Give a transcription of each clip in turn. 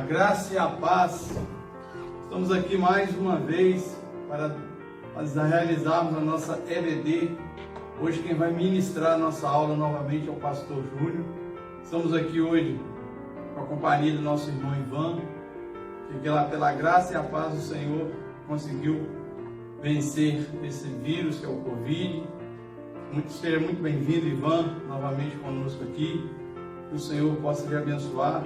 graça e a paz. Estamos aqui mais uma vez para realizarmos a nossa EBD. Hoje quem vai ministrar a nossa aula novamente é o pastor Júnior. Estamos aqui hoje com a companhia do nosso irmão Ivan, que pela graça e a paz do Senhor conseguiu vencer esse vírus que é o Covid. Seja muito bem-vindo, Ivan, novamente conosco aqui. Que o Senhor possa lhe abençoar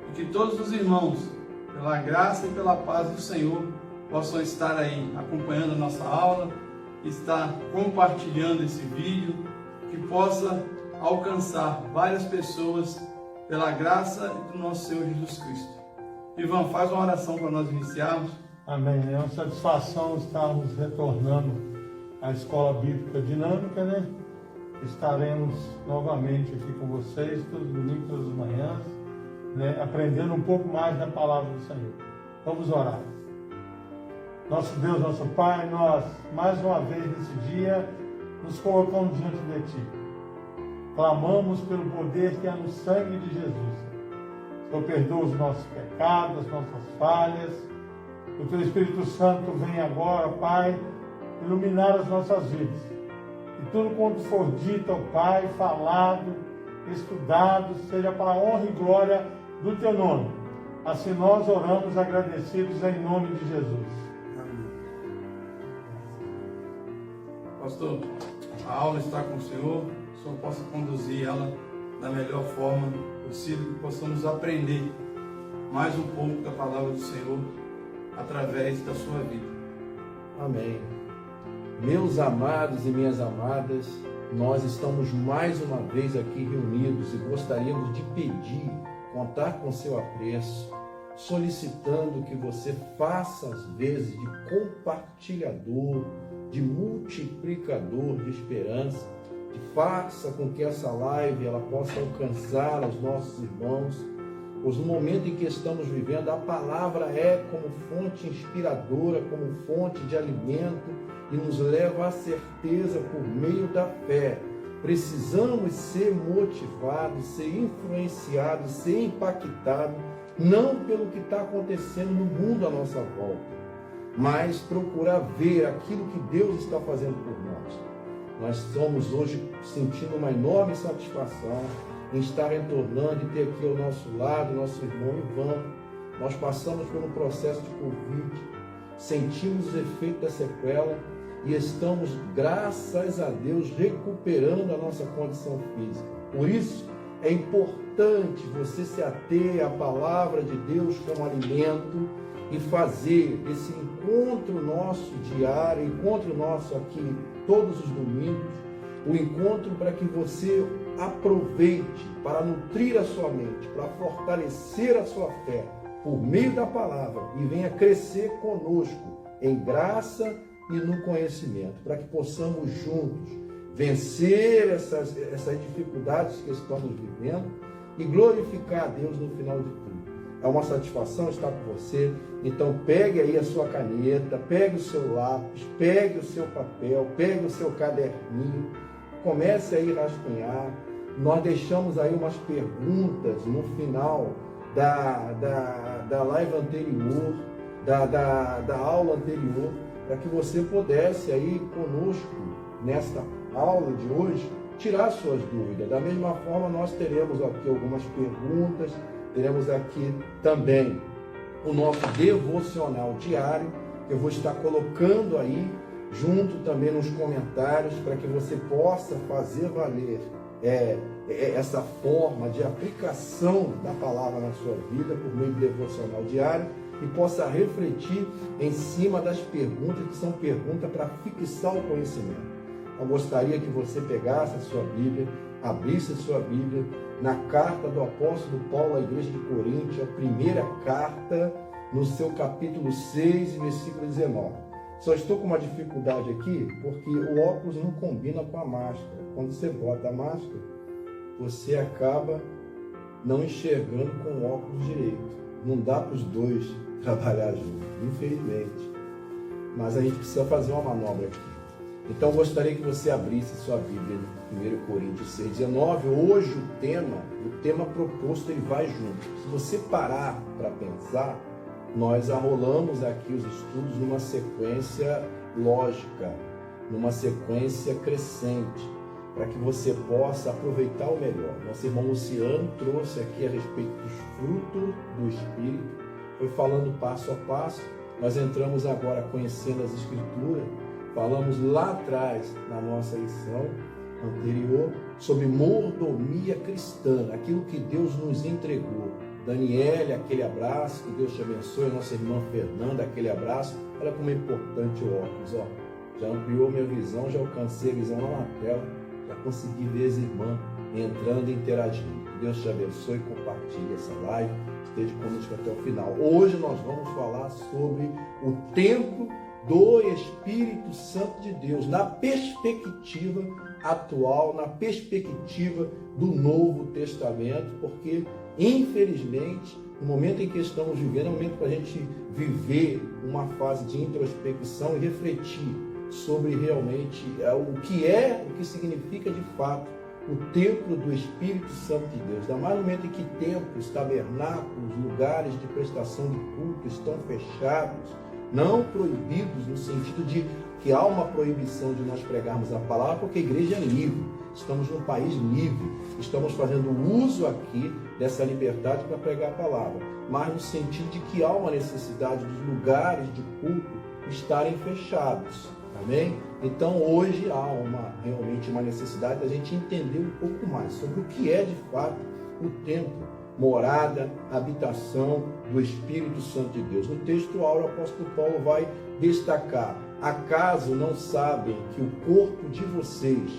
e que todos os irmãos, pela graça e pela paz do Senhor, possam estar aí acompanhando a nossa aula, estar compartilhando esse vídeo, que possa alcançar várias pessoas pela graça do nosso Senhor Jesus Cristo. Ivan, faz uma oração para nós iniciarmos. Amém. É uma satisfação estarmos retornando à Escola Bíblica Dinâmica, né? Estaremos novamente aqui com vocês, todos os domingos, todas as manhãs, né? Aprendendo um pouco mais da Palavra do Senhor. Vamos orar. Nosso Deus, nosso Pai, nós, mais uma vez nesse dia, nos colocamos diante de Ti. Clamamos pelo poder que há no sangue de Jesus. Senhor, perdoa os nossos pecados, as nossas falhas. O Teu Espírito Santo vem agora, Pai, iluminar as nossas vidas. E tudo quanto for dito, ó Pai, falado, estudado, seja para a honra e glória do Teu nome. Assim nós oramos agradecidos em nome de Jesus. Amém. Pastor, a aula está com o Senhor possa conduzir ela da melhor forma possível, que possamos aprender mais um pouco da palavra do Senhor através da sua vida. Amém. Meus amados e minhas amadas, nós estamos mais uma vez aqui reunidos e gostaríamos de pedir, contar com seu apreço, solicitando que você faça as vezes de compartilhador, de multiplicador de esperança, que faça com que essa live ela possa alcançar os nossos irmãos. Os momentos em que estamos vivendo, a palavra é como fonte inspiradora, como fonte de alimento e nos leva à certeza por meio da fé. Precisamos ser motivados, ser influenciados, ser impactados, não pelo que está acontecendo no mundo à nossa volta, mas procurar ver aquilo que Deus está fazendo por nós. Nós estamos hoje sentindo uma enorme satisfação em estar retornando e ter aqui ao nosso lado nosso irmão Ivan. Nós passamos por um processo de Covid, sentimos os efeitos da sequela e estamos, graças a Deus, recuperando a nossa condição física. Por isso, é importante você se ater à palavra de Deus como alimento e fazer esse encontro nosso diário, encontro nosso aqui todos os domingos, o encontro para que você aproveite para nutrir a sua mente, para fortalecer a sua fé por meio da palavra e venha crescer conosco em graça e no conhecimento, para que possamos juntos vencer essas dificuldades que estamos vivendo e glorificar a Deus no final de tudo. É uma satisfação estar com você. Então pegue aí a sua caneta, pegue o seu lápis, pegue o seu papel, pegue o seu caderninho, comece aí a rascunhar. Nós deixamos aí umas perguntas no final da live anterior, da aula anterior, para que você pudesse aí conosco, nesta aula de hoje, tirar suas dúvidas. Da mesma forma, nós teremos aqui algumas perguntas, teremos aqui também o nosso devocional diário, que eu vou estar colocando aí, junto também nos comentários, para que você possa fazer valer essa forma de aplicação da palavra na sua vida, por meio do devocional diário, e possa refletir em cima das perguntas, que são perguntas para fixar o conhecimento. Eu gostaria que você pegasse a sua Bíblia, abrisse a sua Bíblia na carta do apóstolo Paulo à igreja de Corinto, a primeira carta, no seu capítulo 6, versículo 19. Só estou com uma dificuldade aqui, porque o óculos não combina com a máscara. Quando você bota a máscara, você acaba não enxergando com o óculos direito. Não dá para os dois trabalhar juntos, infelizmente. Mas a gente precisa fazer uma manobra aqui. Então gostaria que você abrisse sua Bíblia em 1 Coríntios 6,19. Hoje o tema proposto, ele vai junto. Se você parar para pensar, nós arrolamos aqui os estudos numa sequência lógica, numa sequência crescente, para que você possa aproveitar o melhor. Nosso irmão Luciano trouxe aqui a respeito dos frutos do Espírito, foi falando passo a passo. Nós entramos agora conhecendo as Escrituras, falamos lá atrás, na nossa lição anterior, sobre mordomia cristã, aquilo que Deus nos entregou. Daniele, aquele abraço, que Deus te abençoe. Nossa irmã Fernanda, aquele abraço. Olha como é importante o óculos, ó. Já ampliou minha visão, já alcancei a visão lá na tela, já consegui ver as irmãs entrando e interagindo. Que Deus te abençoe, compartilhe essa live, esteja conosco até o final. Hoje nós vamos falar sobre o templo do Espírito Santo de Deus, na perspectiva atual, na perspectiva do Novo Testamento, porque infelizmente no momento em que estamos vivendo é um momento para a gente viver uma fase de introspecção e refletir sobre realmente o que significa de fato o templo do Espírito Santo de Deus. Ainda mais no momento em que templos, tabernáculos, lugares de prestação de culto estão fechados, não proibidos no sentido de que há uma proibição de nós pregarmos a palavra, porque a igreja é livre, estamos num país livre, estamos fazendo uso aqui dessa liberdade para pregar a palavra, mas no sentido de que há uma necessidade dos lugares de culto estarem fechados, amém? Então hoje há realmente uma necessidade da gente entender um pouco mais sobre o que é de fato o templo, morada, habitação do Espírito Santo de Deus. No texto áureo, o apóstolo Paulo vai destacar: acaso não sabem que o corpo de vocês,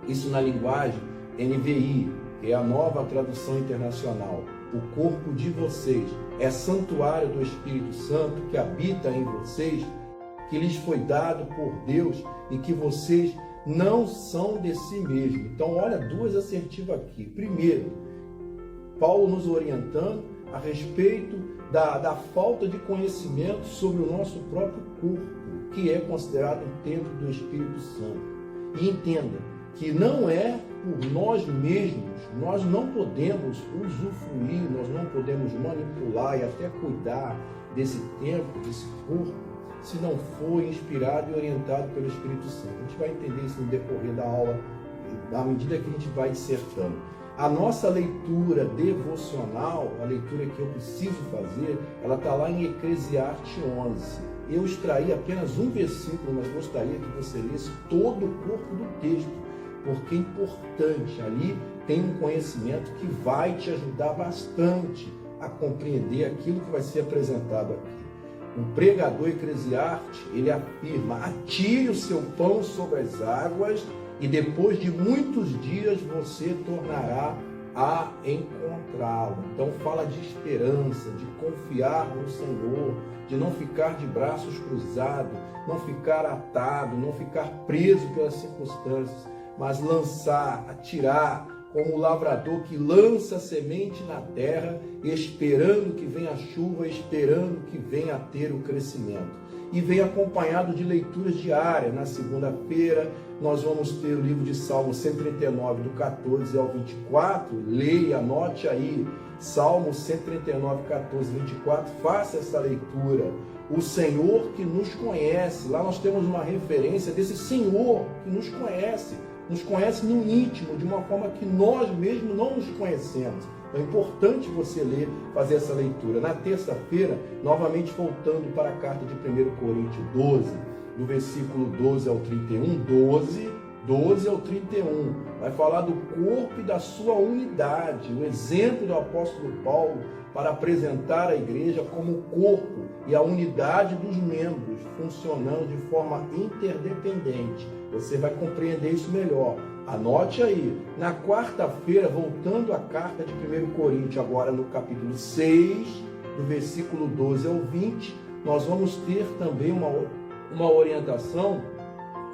isso na linguagem NVI, que é a nova tradução internacional, o corpo de vocês é santuário do Espírito Santo que habita em vocês, que lhes foi dado por Deus e que vocês não são de si mesmos. Então olha duas assertivas aqui. Primeiro, Paulo nos orientando a respeito da falta de conhecimento sobre o nosso próprio corpo, que é considerado um templo do Espírito Santo. E entenda que não é por nós mesmos, nós não podemos usufruir, nós não podemos manipular e até cuidar desse templo, desse corpo, se não for inspirado e orientado pelo Espírito Santo. A gente vai entender isso no decorrer da aula, à medida que a gente vai dissertando. A nossa leitura devocional, a leitura que eu preciso fazer, ela está lá em Eclesiastes 11. Eu extraí apenas um versículo, mas gostaria que você lesse todo o corpo do texto, porque é importante. Ali tem um conhecimento que vai te ajudar bastante a compreender aquilo que vai ser apresentado aqui. O pregador Eclesiastes, ele afirma: atire o seu pão sobre as águas e depois de muitos dias você tornará a encontrá-lo. Então fala de esperança, de confiar no Senhor, de não ficar de braços cruzados, não ficar atado, não ficar preso pelas circunstâncias, mas lançar, atirar, como o lavrador que lança a semente na terra, esperando que venha a chuva, esperando que venha a ter o crescimento. E vem acompanhado de leituras diárias. Na segunda-feira nós vamos ter o livro de Salmo 139, do 14 ao 24. Leia, anote aí, Salmo 139, 14 e 24. Faça essa leitura. O Senhor que nos conhece. Lá nós temos uma referência desse Senhor que nos conhece no íntimo, de uma forma que nós mesmos não nos conhecemos. É importante você ler, fazer essa leitura. Na terça-feira, novamente voltando para a carta de 1 Coríntios 12, do versículo 12 ao 31, 12 ao 31, vai falar do corpo e da sua unidade, o exemplo do apóstolo Paulo para apresentar a igreja como o corpo e a unidade dos membros, funcionando de forma interdependente. Você vai compreender isso melhor. Anote aí. Na quarta-feira, voltando à carta de 1 Coríntios, agora no capítulo 6, do versículo 12 ao 20, nós vamos ter também uma orientação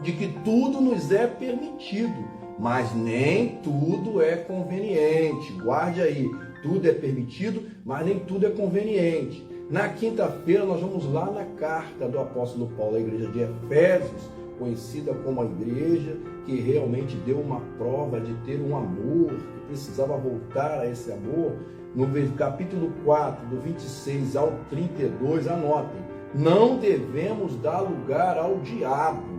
de que tudo nos é permitido, mas nem tudo é conveniente. Guarde aí. Tudo é permitido, mas nem tudo é conveniente. Na quinta-feira, nós vamos lá na carta do apóstolo Paulo à igreja de Efésios, conhecida como a igreja, que realmente deu uma prova de ter um amor, que precisava voltar a esse amor. No capítulo 4, do 26 ao 32, anotem, não devemos dar lugar ao diabo.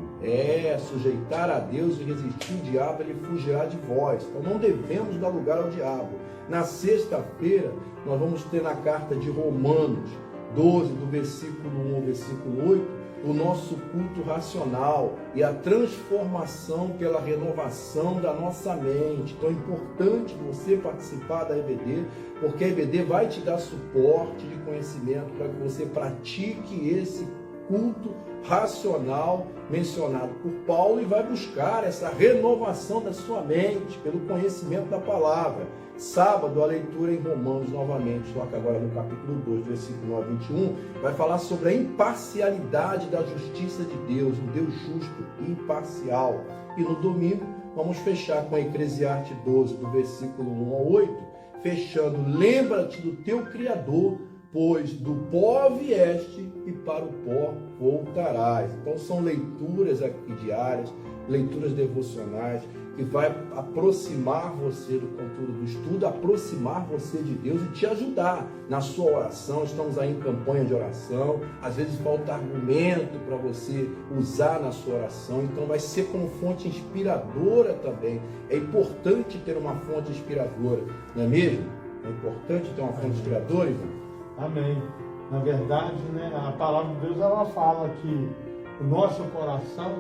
Sujeitar a Deus e resistir o diabo, ele fugirá de vós. Então não devemos dar lugar ao diabo. Na sexta-feira, nós vamos ter na carta de Romanos 12, do versículo 1 ao versículo 8, o nosso culto racional e a transformação pela renovação da nossa mente. Então é importante você participar da EBD, porque a EBD vai te dar suporte de conhecimento para que você pratique esse culto racional mencionado por Paulo e vai buscar essa renovação da sua mente pelo conhecimento da palavra. Sábado, a leitura em Romanos novamente, só que agora no capítulo 2, versículo 9 a 21, vai falar sobre a imparcialidade da justiça de Deus, um Deus justo e imparcial. E no domingo, vamos fechar com a Eclesiastes 12, do versículo 1 ao 8, fechando, lembra-te do teu Criador, pois do pó vieste e para o pó voltarás. Então são leituras aqui diárias, leituras devocionais, que vai aproximar você do conteúdo do estudo, aproximar você de Deus e te ajudar na sua oração. Estamos aí em campanha de oração, às vezes falta argumento para você usar na sua oração, então vai ser como fonte inspiradora também. É importante ter uma fonte inspiradora, não é mesmo? É importante ter uma fonte inspiradora, Ivan? Amém. Na verdade, a palavra de Deus, ela fala que o nosso coração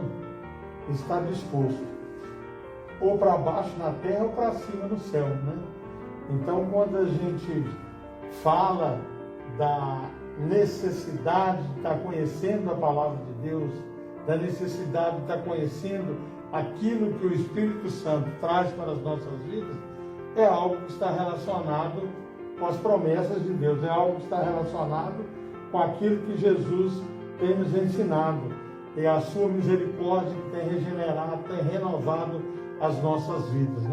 está disposto ou para baixo na terra ou para cima no céu, Então, quando a gente fala da necessidade de estar conhecendo a palavra de Deus, da necessidade de estar conhecendo aquilo que o Espírito Santo traz para as nossas vidas, é algo que está relacionado com as promessas de Deus, é algo que está relacionado com aquilo que Jesus tem nos ensinado, e a sua misericórdia que tem regenerado, tem renovado as nossas vidas,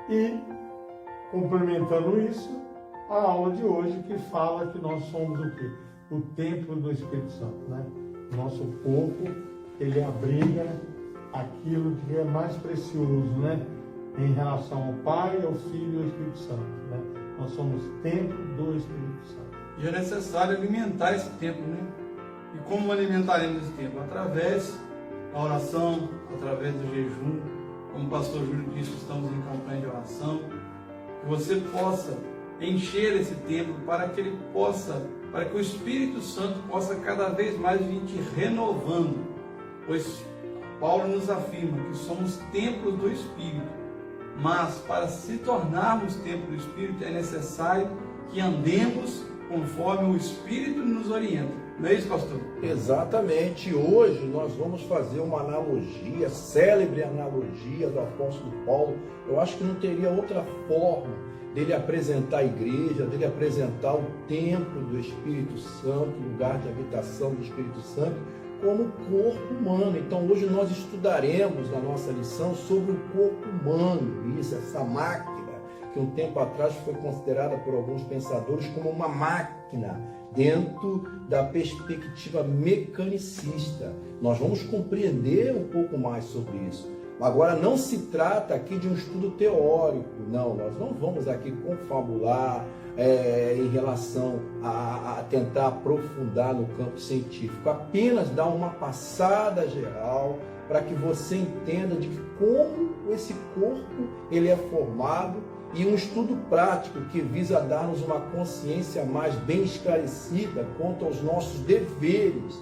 E, complementando isso, a aula de hoje que fala que nós somos o quê? O templo do Espírito Santo, Nosso corpo, ele abriga aquilo que é mais precioso, Em relação ao Pai, ao Filho e ao Espírito Santo, Nós somos templo do Espírito Santo. E é necessário alimentar esse templo, E como alimentaremos esse templo? Através da oração, através do jejum. Como o pastor Júlio disse, estamos em campanha de oração. Que você possa encher esse templo para que o Espírito Santo possa cada vez mais vir te renovando. Pois Paulo nos afirma que somos templos do Espírito. Mas para se tornarmos templo do Espírito é necessário que andemos conforme o Espírito nos orienta. Não é isso, pastor? Exatamente. Hoje nós vamos fazer uma analogia, célebre analogia do apóstolo Paulo. Eu acho que não teria outra forma dele apresentar a igreja, dele apresentar o templo do Espírito Santo, lugar de habitação do Espírito Santo, como o corpo humano. Então hoje nós estudaremos na nossa lição sobre o corpo humano, essa máquina que um tempo atrás foi considerada por alguns pensadores como uma máquina dentro da perspectiva mecanicista. Nós vamos compreender um pouco mais sobre isso. Agora, não se trata aqui de um estudo teórico, não, nós não vamos aqui confabular em relação a tentar aprofundar no campo científico, apenas dar uma passada geral para que você entenda de como esse corpo ele é formado e um estudo prático que visa dar-nos uma consciência mais bem esclarecida quanto aos nossos deveres,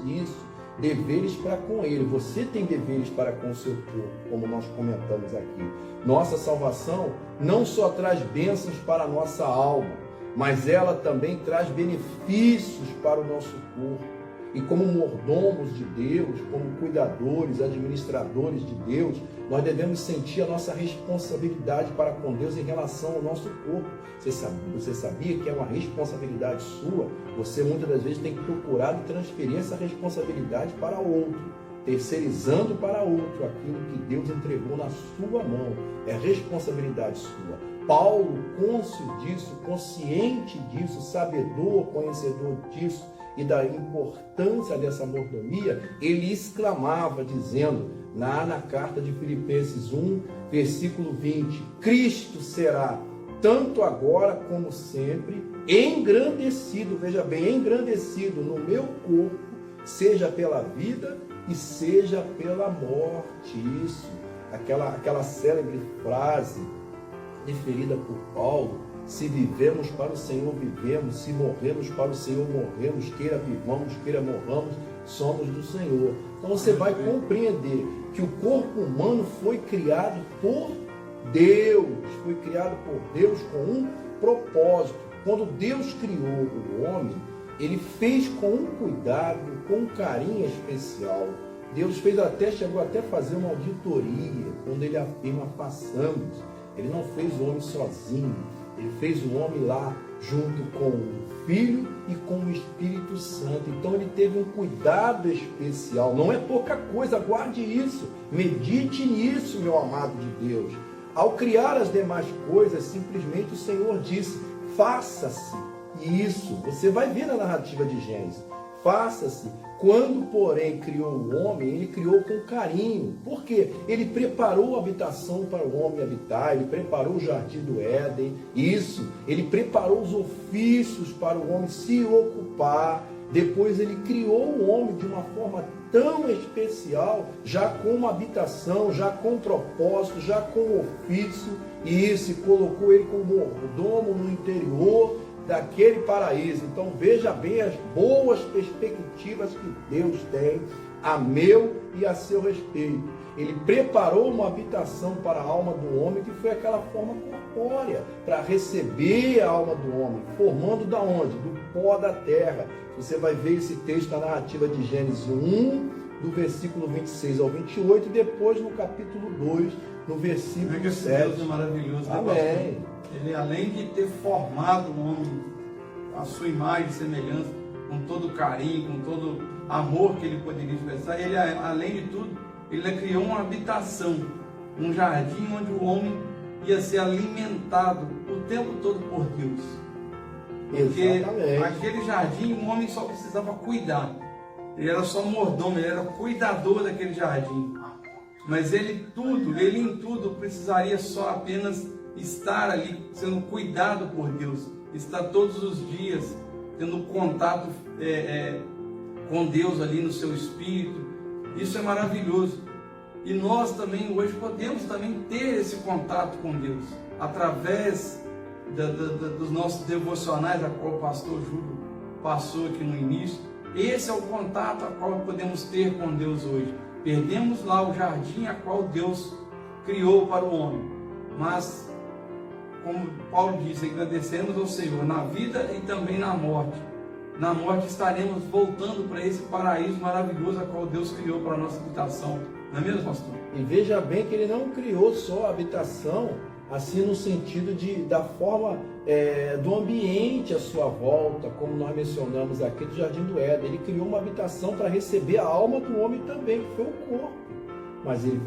deveres para com ele. Você tem deveres para com o seu corpo, como nós comentamos aqui. Nossa salvação não só traz bênçãos para a nossa alma, mas ela também traz benefícios para o nosso corpo. E como mordomos de Deus, como cuidadores, administradores de Deus, nós devemos sentir a nossa responsabilidade para com Deus em relação ao nosso corpo. Você sabia que é uma responsabilidade sua? Você muitas das vezes tem procurado transferir essa responsabilidade para outro, terceirizando para outro aquilo que Deus entregou na sua mão. É responsabilidade sua. Paulo, cônscio disso, consciente disso, sabedor, conhecedor disso, e da importância dessa mordomia, ele exclamava dizendo, na carta de Filipenses 1, versículo 20, Cristo será, tanto agora como sempre, engrandecido, veja bem, engrandecido no meu corpo, seja pela vida e seja pela morte. Isso, aquela célebre frase referida por Paulo, se vivemos para o Senhor, vivemos, se morremos para o Senhor, morremos, queira vivamos, queira morramos, somos do Senhor. Então você vai compreender que o corpo humano foi criado por Deus, foi criado por Deus com um propósito. Quando Deus criou o homem, ele fez com um cuidado, com um carinho especial. Deus chegou até a fazer uma auditoria, quando ele afirma, façamos. Ele não fez o homem sozinho, ele fez o homem lá junto com o Filho e com o Espírito Santo. Então ele teve um cuidado especial, não é pouca coisa, guarde isso, medite nisso, meu amado de Deus. Ao criar as demais coisas, simplesmente o Senhor disse, faça-se isso. Você vai ver na narrativa de Gênesis, faça-se. Quando, porém, criou o homem, ele criou com carinho. Por quê? Ele preparou a habitação para o homem habitar, ele preparou o jardim do Éden, isso. Ele preparou os ofícios para o homem se ocupar. Depois ele criou o homem de uma forma tão especial, já com uma habitação, já com propósito, já com ofício, e isso, colocou ele como mordomo no interior daquele paraíso. Então veja bem as boas perspectivas que Deus tem a meu e a seu respeito. Ele preparou uma habitação para a alma do homem, que foi aquela forma corpórea, para receber a alma do homem, formando da onde? Do pó da terra. Você vai ver esse texto na narrativa de Gênesis 1, do versículo 26 ao 28, e depois no capítulo 2, no versículo 7. Deus é maravilhoso. Amém. Ele, além de ter formado o homem à sua imagem e semelhança, com todo carinho, com todo amor que ele poderia expressar, ele, além de tudo, ele criou uma habitação, um jardim onde o homem ia ser alimentado o tempo todo por Deus. Porque Exatamente. aquele jardim o homem só precisava cuidar. Ele era só mordomo, ele era cuidador daquele jardim. Mas ele em tudo precisaria só apenas estar ali, sendo cuidado por Deus, estar todos os dias tendo contato com Deus ali no seu espírito. Isso é maravilhoso. E nós também hoje podemos também ter esse contato com Deus através dos nossos devocionais, a qual o pastor Júlio passou aqui no início. Esse é o contato a qual podemos ter com Deus hoje. Perdemos lá o jardim a qual Deus criou para o homem, mas, como Paulo disse, agradecemos ao Senhor na vida e também na morte. Na morte estaremos voltando para esse paraíso maravilhoso a qual Deus criou para a nossa habitação. Não é mesmo, pastor? E veja bem que ele não criou só a habitação, assim no sentido da forma do ambiente à sua volta, como nós mencionamos aqui do Jardim do Éden. Ele criou uma habitação para receber a alma do homem também, que foi o corpo. Mas ele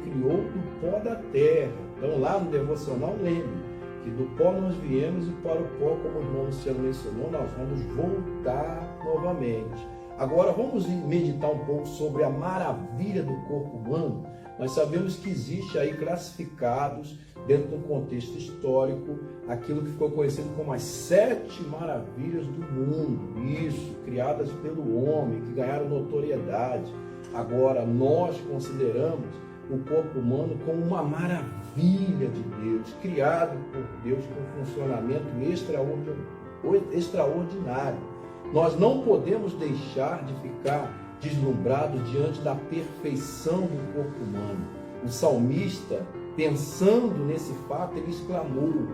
criou do pó da terra. Então lá no devocional, lembre que do pó nós viemos e para o pó, como o irmão Luciano mencionou, nós vamos voltar novamente. Agora vamos meditar um pouco sobre a maravilha do corpo humano. Nós sabemos que existe aí classificados, dentro de um contexto histórico, aquilo que ficou conhecido como as 7 maravilhas do mundo. Isso, criadas pelo homem, que ganharam notoriedade. Agora, nós consideramos o corpo humano como uma maravilha de Deus, criado por Deus com um funcionamento extraordinário. Nós não podemos deixar de ficar deslumbrados diante da perfeição do corpo humano. O salmista, pensando nesse fato, ele exclamou,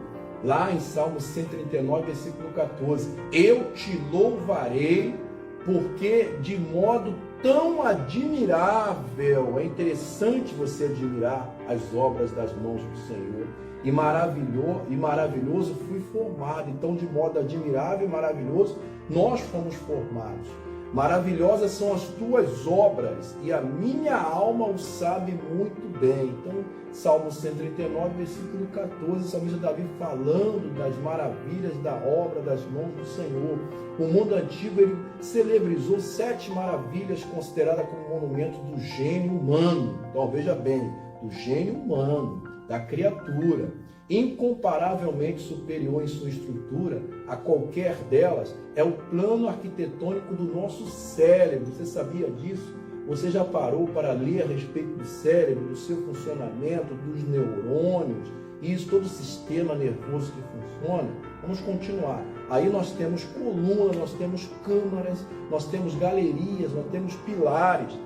lá em Salmo 139, versículo 14, eu te louvarei, porque de modo tão admirável, é interessante você admirar as obras das mãos do Senhor, e maravilhoso fui formado. Então, de modo admirável e maravilhoso, nós fomos formados. Maravilhosas são as tuas obras, e a minha alma o sabe muito bem. Então, Salmo 139, versículo 14, o salmista Davi falando das maravilhas da obra das mãos do Senhor. O mundo antigo, ele celebrizou 7 maravilhas consideradas como monumento do gênio humano. Então, veja bem, do gênio humano, da criatura, incomparavelmente superior em sua estrutura a qualquer delas, é o plano arquitetônico do nosso cérebro. Você sabia disso? Você já parou para ler a respeito do cérebro, do seu funcionamento, dos neurônios, e isso, todo o sistema nervoso que funciona? Vamos continuar. Aí nós temos colunas, nós temos câmaras, nós temos galerias, nós temos pilares,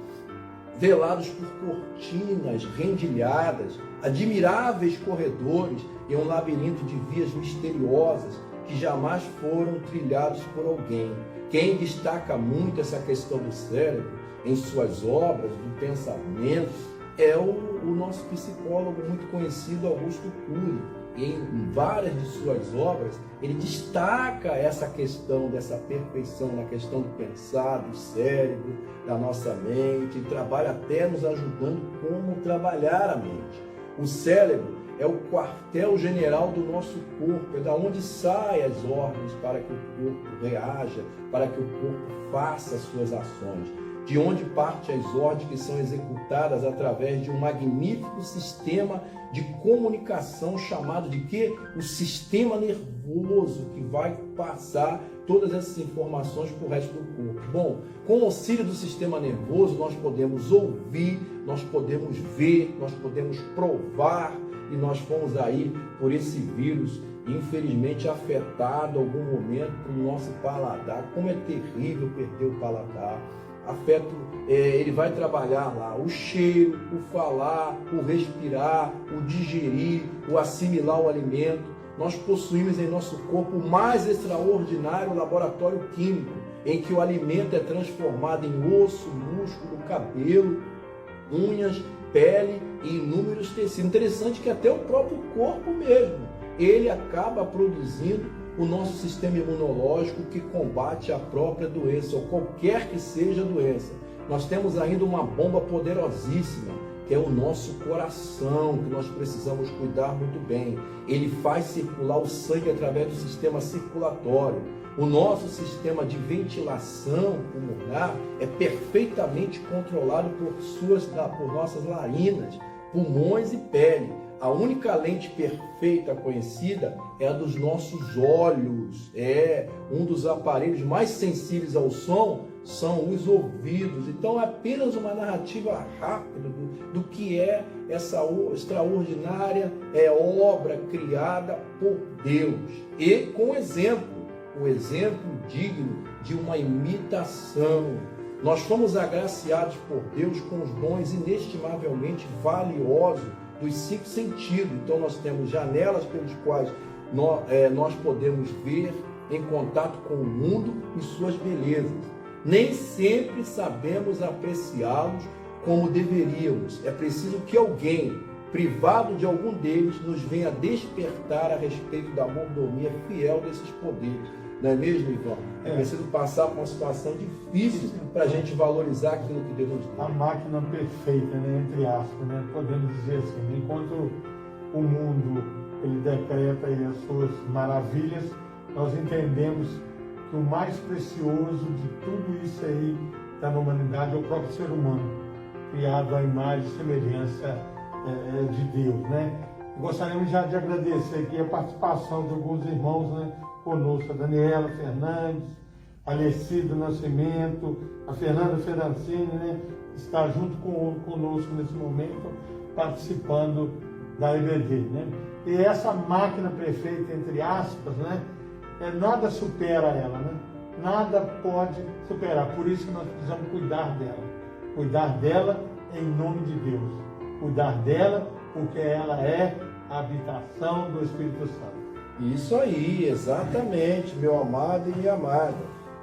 velados por cortinas rendilhadas, admiráveis corredores e um labirinto de vias misteriosas que jamais foram trilhados por alguém. Quem destaca muito essa questão do cérebro em suas obras, do pensamento, é o nosso psicólogo muito conhecido, Augusto Cury. E em várias de suas obras, ele destaca essa questão dessa perfeição na questão do pensar, do cérebro, da nossa mente, e trabalha até nos ajudando como trabalhar a mente. O cérebro é o quartel-general do nosso corpo, é da onde saem as ordens para que o corpo reaja, para que o corpo faça as suas ações. De onde partem as ordens que são executadas através de um magnífico sistema de comunicação chamado de quê? O sistema nervoso, que vai passar todas essas informações para o resto do corpo. Bom, com o auxílio do sistema nervoso, nós podemos ouvir, nós podemos ver, nós podemos provar, e nós fomos aí por esse vírus, infelizmente afetado em algum momento pelo nosso paladar. Como é terrível perder o paladar. Ele vai trabalhar lá o cheiro, o falar, o respirar, o digerir, o assimilar o alimento. Nós possuímos em nosso corpo o mais extraordinário laboratório químico, em que o alimento é transformado em osso, músculo, cabelo, unhas, pele e inúmeros tecidos. Interessante que até o próprio corpo mesmo, ele acaba produzindo o nosso sistema imunológico que combate a própria doença, ou qualquer que seja a doença. Nós temos ainda uma bomba poderosíssima, que é o nosso coração, que nós precisamos cuidar muito bem. Ele faz circular o sangue através do sistema circulatório. O nosso sistema de ventilação pulmonar é perfeitamente controlado por nossas narinas, pulmões e pele. A única lente perfeita conhecida é a dos nossos olhos. Um dos aparelhos mais sensíveis ao som são os ouvidos. Então é apenas uma narrativa rápida do que é essa extraordinária obra criada por Deus. E com exemplo, o exemplo digno de uma imitação. Nós fomos agraciados por Deus com os dons inestimavelmente valiosos dos 5 sentidos. Então nós temos janelas pelos quais nós podemos ver em contato com o mundo e suas belezas. Nem sempre sabemos apreciá-los como deveríamos. É preciso que alguém, privado de algum deles, nos venha despertar a respeito da mordomia fiel desses poderes. Não é mesmo, Ivan? É preciso passar por uma situação difícil para a gente valorizar aquilo que Deus nos deu. A máquina perfeita, né, entre aspas, né? Podemos dizer assim, enquanto o mundo ele decreta aí as suas maravilhas, nós entendemos que o mais precioso de tudo isso aí da humanidade é o próprio ser humano, criado à imagem e semelhança de Deus, né? Gostaríamos já de agradecer aqui a participação de alguns irmãos, né, conosco, a Daniela Fernandes, a Alecido Nascimento, a Fernanda Ferrancini, né, está junto conosco nesse momento, participando da EBD, né? E essa máquina perfeita, entre aspas, né, nada supera ela, né? Nada pode superar. Por isso que nós precisamos cuidar dela em nome de Deus, cuidar dela porque ela é a habitação do Espírito Santo. Isso aí, exatamente, meu amado e minha amada.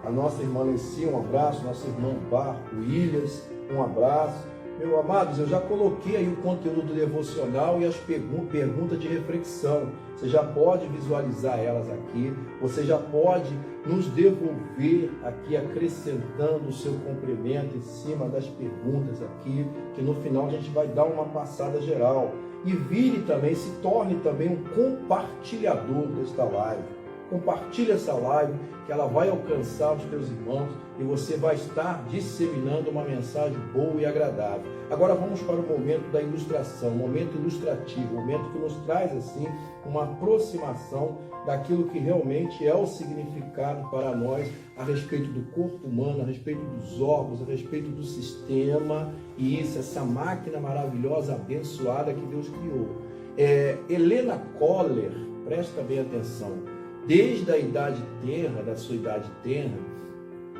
A nossa irmã Leci, um abraço. Nosso irmão Barco Williams, um abraço. Meu amados, eu já coloquei aí o conteúdo do devocional e as perguntas de reflexão. Você já pode visualizar elas aqui, você já pode nos devolver aqui, acrescentando o seu complemento em cima das perguntas aqui, que no final a gente vai dar uma passada geral. E vire também, se torne também um compartilhador desta live. Compartilhe essa live, que ela vai alcançar os teus irmãos e você vai estar disseminando uma mensagem boa e agradável. Agora vamos para o momento da ilustração, o momento ilustrativo, o momento que nos traz assim uma aproximação daquilo que realmente é o significado para nós a respeito do corpo humano, a respeito dos órgãos, a respeito do sistema e isso, essa máquina maravilhosa, abençoada que Deus criou. Helena Koller, presta bem atenção, desde a idade tenra, da sua idade tenra,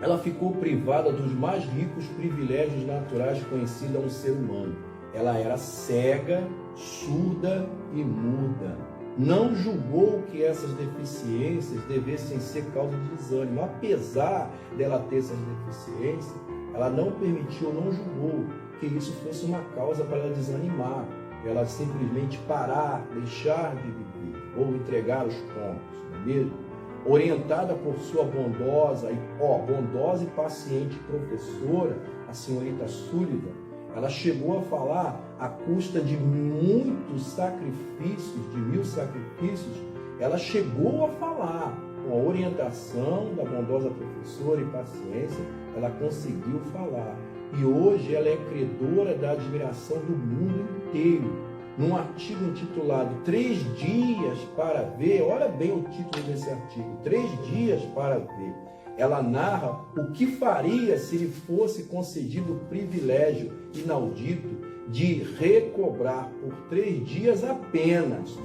ela ficou privada dos mais ricos privilégios naturais conhecidos a um ser humano. Ela era cega, surda e muda. Não julgou que essas deficiências devessem ser causa de desânimo. Apesar dela ter essas deficiências, ela não permitiu, não julgou que isso fosse uma causa para ela desanimar. Ela simplesmente parar, deixar de viver ou entregar os pontos, não é mesmo? Orientada por sua bondosa e paciente professora, a senhorita Sullivan, ela chegou a falar, à custa de muitos sacrifícios, de 1000 sacrifícios, ela chegou a falar, com a orientação da bondosa professora e paciência, ela conseguiu falar. E hoje ela é credora da admiração do mundo inteiro. Num artigo intitulado 3 dias para ver, olha bem o título desse artigo, 3 dias para ver. Ela narra o que faria se lhe fosse concedido o privilégio inaudito de recobrar por 3 dias apenas,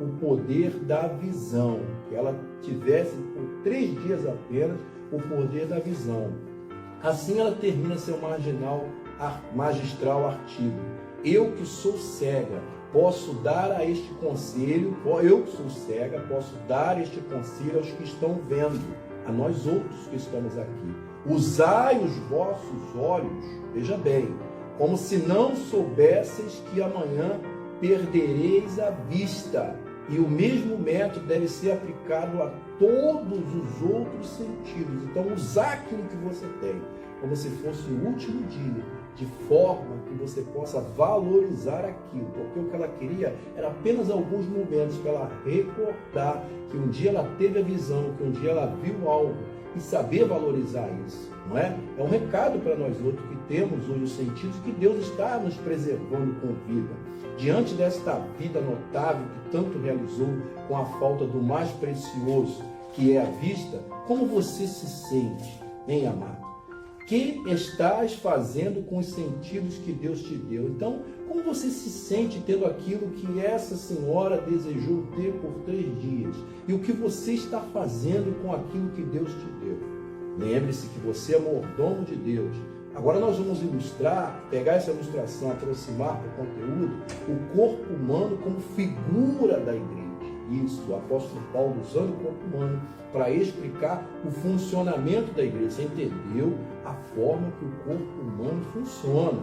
o poder da visão. Que ela tivesse por 3 dias apenas o poder da visão. Assim ela termina seu magistral artigo. Eu que sou cega, posso dar a este conselho, posso dar este conselho aos que estão vendo, a nós outros que estamos aqui. Usai os vossos olhos, veja bem, como se não soubesseis que amanhã perdereis a vista. E o mesmo método deve ser aplicado a todos os outros sentidos. Então, usar aquilo que você tem, como se fosse o último dia, de forma que você possa valorizar aquilo, porque o que ela queria era apenas alguns momentos para ela recordar que um dia ela teve a visão, que um dia ela viu algo e saber valorizar isso, não é? É um recado para nós outros que temos hoje os sentidos que Deus está nos preservando com vida. Diante desta vida notável que tanto realizou com a falta do mais precioso, que é a vista, como você se sente, hein, amado? Que estás fazendo com os sentidos que Deus te deu? Então, como você se sente tendo aquilo que essa senhora desejou ter por 3 dias? E o que você está fazendo com aquilo que Deus te deu? Lembre-se que você é mordomo de Deus. Agora nós vamos ilustrar, pegar essa ilustração, aproximar para o conteúdo, o corpo humano como figura da igreja. Isso, o apóstolo Paulo usando o corpo humano para explicar o funcionamento da igreja. Você entendeu a forma que o corpo humano funciona,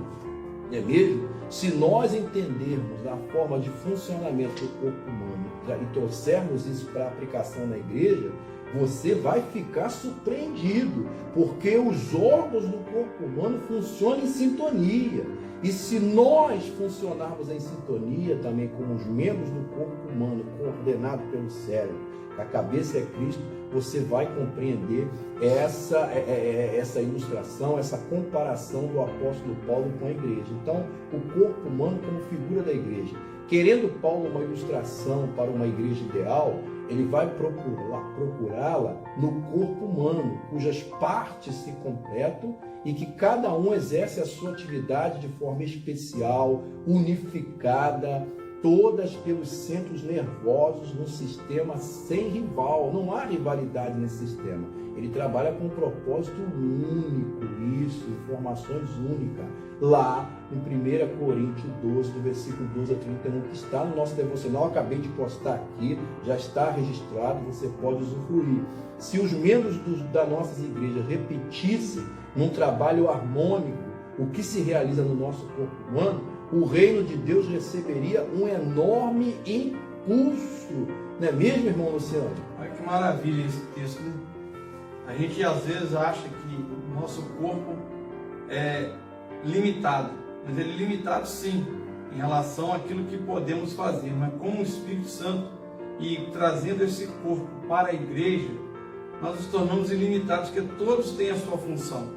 não é mesmo? Se nós entendermos a forma de funcionamento do corpo humano e trouxermos isso para aplicação na igreja, você vai ficar surpreendido, porque os órgãos do corpo humano funcionam em sintonia. E se nós funcionarmos em sintonia também como os membros do corpo humano, coordenado pelo cérebro, a cabeça é Cristo, você vai compreender essa ilustração, essa comparação do apóstolo Paulo com a igreja. Então, o corpo humano como figura da igreja. Querendo Paulo uma ilustração para uma igreja ideal, ele vai procurá-la no corpo humano, cujas partes se completam e que cada um exerce a sua atividade de forma especial, unificada, todas pelos centros nervosos no sistema sem rival. Não há rivalidade nesse sistema. Ele trabalha com um propósito único, informações únicas. Lá em 1 Coríntios 12, do versículo 12 a 31, que está no nosso devocional, acabei de postar aqui, já está registrado, você pode usufruir. Se os membros das nossas igrejas repetissem num trabalho harmônico, o que se realiza no nosso corpo humano, o reino de Deus receberia um enorme impulso. Não é mesmo, irmão Luciano? Olha que maravilha esse texto, né? A gente às vezes acha que o nosso corpo é limitado, mas ele é limitado sim, em relação àquilo que podemos fazer, mas como o Espírito Santo e trazendo esse corpo para a igreja, nós nos tornamos ilimitados, porque todos têm a sua função.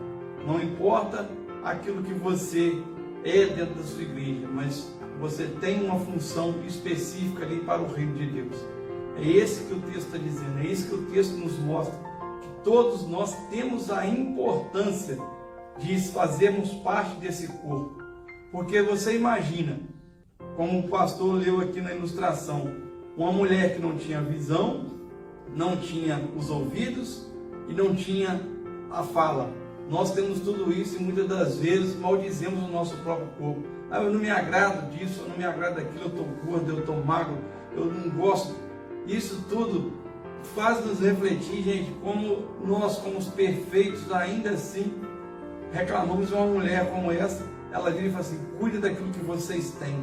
Não importa aquilo que você é dentro da sua igreja, mas você tem uma função específica ali para o reino de Deus. É esse que o texto está dizendo, é isso que o texto nos mostra, que todos nós temos a importância de fazermos parte desse corpo. Porque você imagina, como o pastor leu aqui na ilustração, uma mulher que não tinha visão, não tinha os ouvidos e não tinha a fala. Nós temos tudo isso e muitas das vezes maldizemos o nosso próprio corpo. Ah, eu não me agrado disso, eu não me agrado daquilo, eu estou gordo, eu estou magro, eu não gosto. Isso tudo faz nos refletir, gente, como nós, como os perfeitos, ainda assim reclamamos de uma mulher como essa. Ela vira e fala assim: cuide daquilo que vocês têm.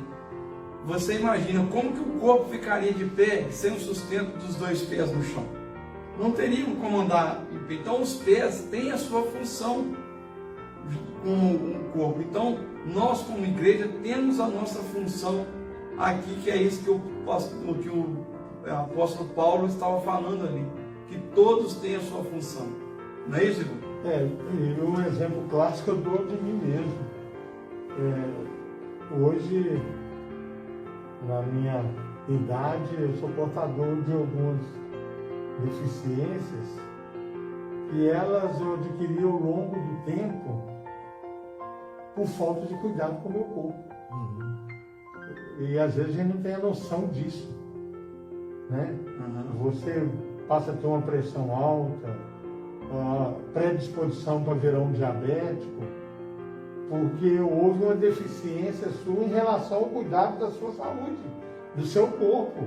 Você imagina como que o corpo ficaria de pé sem o sustento dos dois pés no chão? Não teriam como andar em pé. Então os pés têm a sua função como um corpo. Então nós como igreja temos a nossa função aqui, que é isso que o apóstolo Paulo estava falando ali, que todos têm a sua função. Não é isso, irmão? E um exemplo clássico eu dou de mim mesmo. Hoje, na minha idade, eu sou portador de algumas deficiências e elas eu adquiri ao longo do tempo por falta de cuidado com o meu corpo. E às vezes a gente não tem a noção disso, né? Você passa a ter uma pressão alta, predisposição para virar um diabético, porque houve uma deficiência sua em relação ao cuidado da sua saúde, do seu corpo.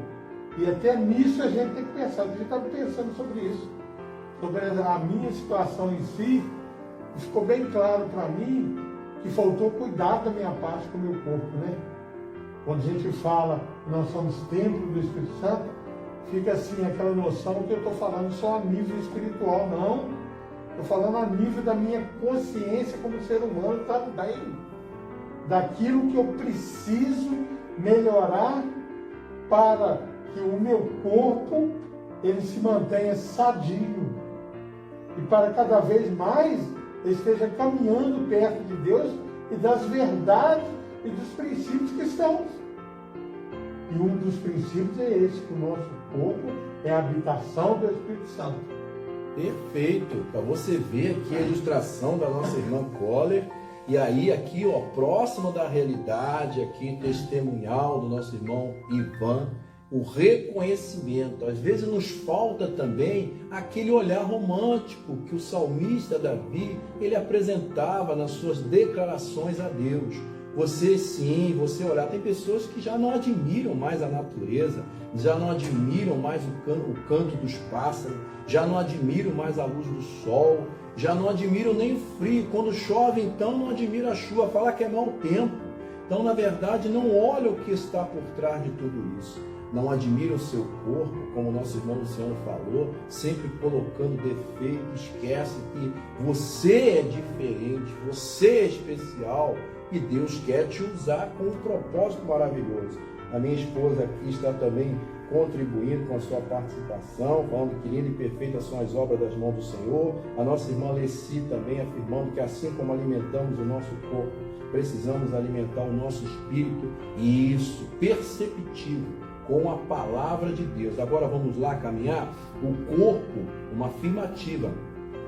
E até nisso a gente tem que pensar. A gente estava pensando sobre isso, sobre a minha situação em si. Ficou bem claro para mim que faltou cuidar da minha parte com o meu corpo, né? Quando a gente fala que nós somos templo do Espírito Santo, fica assim aquela noção que eu estou falando só a nível espiritual. Não, estou falando a nível da minha consciência como ser humano também, daquilo que eu preciso melhorar para que o meu corpo ele se mantenha sadio e para cada vez mais ele esteja caminhando perto de Deus e das verdades e dos princípios cristãos. E um dos princípios é esse, que o nosso corpo é a habitação do Espírito Santo. Perfeito, para você ver aqui a ilustração da nossa irmã Coller, e aí aqui, ó, próximo da realidade, aqui testemunhal do nosso irmão Ivan, o reconhecimento. Às vezes nos falta também aquele olhar romântico que o salmista Davi, ele apresentava nas suas declarações a Deus. Você sim, você olhar. Tem pessoas que já não admiram mais a natureza, já não admiram mais o canto dos pássaros, já não admiram mais a luz do sol, já não admiram nem o frio. Quando chove, então, não admira a chuva, fala que é mau tempo. Então, na verdade, não olha o que está por trás de tudo isso. Não admira o seu corpo, como o nosso irmão Luciano falou, sempre colocando defeito, esquece que você é diferente, você é especial e Deus quer te usar com um propósito maravilhoso. A minha esposa aqui está também contribuindo com a sua participação, falando que linda e perfeita são as obras das mãos do Senhor. A nossa irmã Leci também afirmando que assim como alimentamos o nosso corpo, precisamos alimentar o nosso espírito, e isso, perceptível, com a palavra de Deus. Agora vamos lá caminhar. O corpo, uma afirmativa,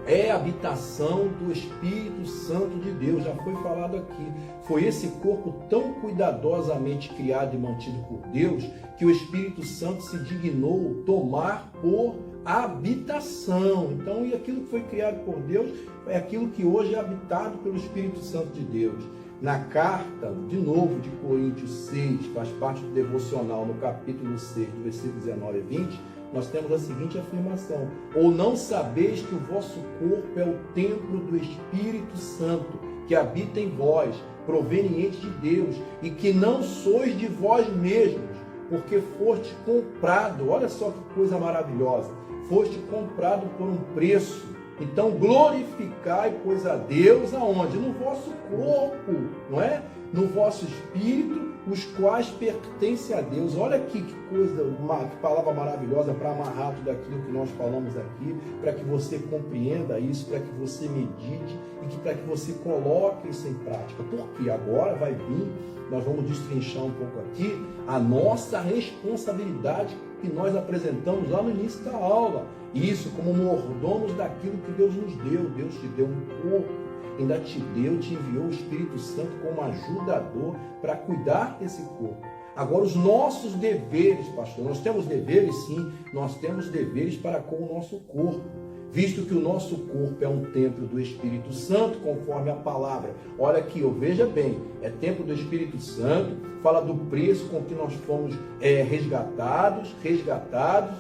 é a habitação do Espírito Santo de Deus. Já foi falado aqui. Foi esse corpo tão cuidadosamente criado e mantido por Deus que o Espírito Santo se dignou tomar por habitação. Então, e aquilo que foi criado por Deus é aquilo que hoje é habitado pelo Espírito Santo de Deus. Na carta, de novo, de Coríntios 6, faz parte do devocional, no capítulo 6, do versículo 19 e 20, nós temos a seguinte afirmação: ou não sabeis que o vosso corpo é o templo do Espírito Santo, que habita em vós, proveniente de Deus, e que não sois de vós mesmos, porque foste comprado. Olha só que coisa maravilhosa. Foste comprado por um preço. Então glorificai, pois, a Deus aonde? No vosso corpo, não é? No vosso espírito, os quais pertencem a Deus. Olha aqui que coisa, que palavra maravilhosa para amarrar tudo aquilo que nós falamos aqui, para que você compreenda isso, para que você medite e para que você coloque isso em prática. Porque agora vai vir, nós vamos destrinchar um pouco aqui, a nossa responsabilidade que nós apresentamos lá no início da aula. Isso como mordomos daquilo que Deus nos deu. Deus te deu um corpo, ainda te enviou o Espírito Santo como ajudador para cuidar desse corpo. Agora, os nossos deveres, pastor, nós temos deveres, sim, nós temos deveres para com o nosso corpo, visto que o nosso corpo é um templo do Espírito Santo, conforme a palavra. Olha aqui, veja bem, é templo do Espírito Santo, fala do preço com que nós fomos resgatados,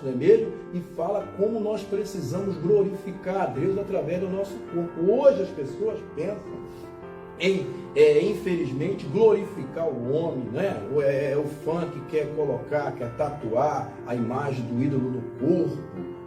não é mesmo? E fala como nós precisamos glorificar a Deus através do nosso corpo. Hoje as pessoas pensam em, infelizmente, glorificar o homem, né? É o fã que quer quer tatuar a imagem do ídolo no corpo,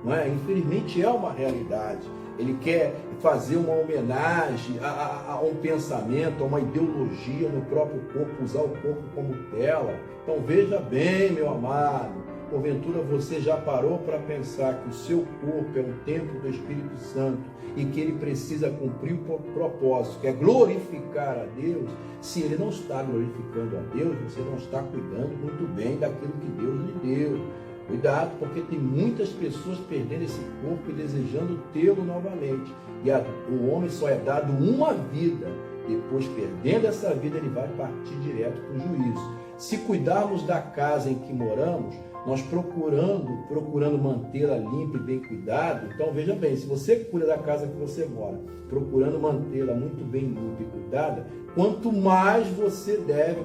não é? Infelizmente é uma realidade. Ele quer fazer uma homenagem a um pensamento, a uma ideologia no próprio corpo, usar o corpo como tela. Então veja bem, meu amado, porventura você já parou para pensar que o seu corpo é um templo do Espírito Santo e que ele precisa cumprir o propósito, que é glorificar a Deus? Se ele não está glorificando a Deus, você não está cuidando muito bem daquilo que Deus lhe deu. Cuidado, porque tem muitas pessoas perdendo esse corpo e desejando tê-lo novamente. E o homem só é dado uma vida. Depois, perdendo essa vida, ele vai partir direto para o juízo. Se cuidarmos da casa em que moramos, nós procurando mantê-la limpa e bem cuidada. Então, veja bem, se você cuida da casa que você mora, procurando mantê-la muito bem limpa e cuidada, quanto mais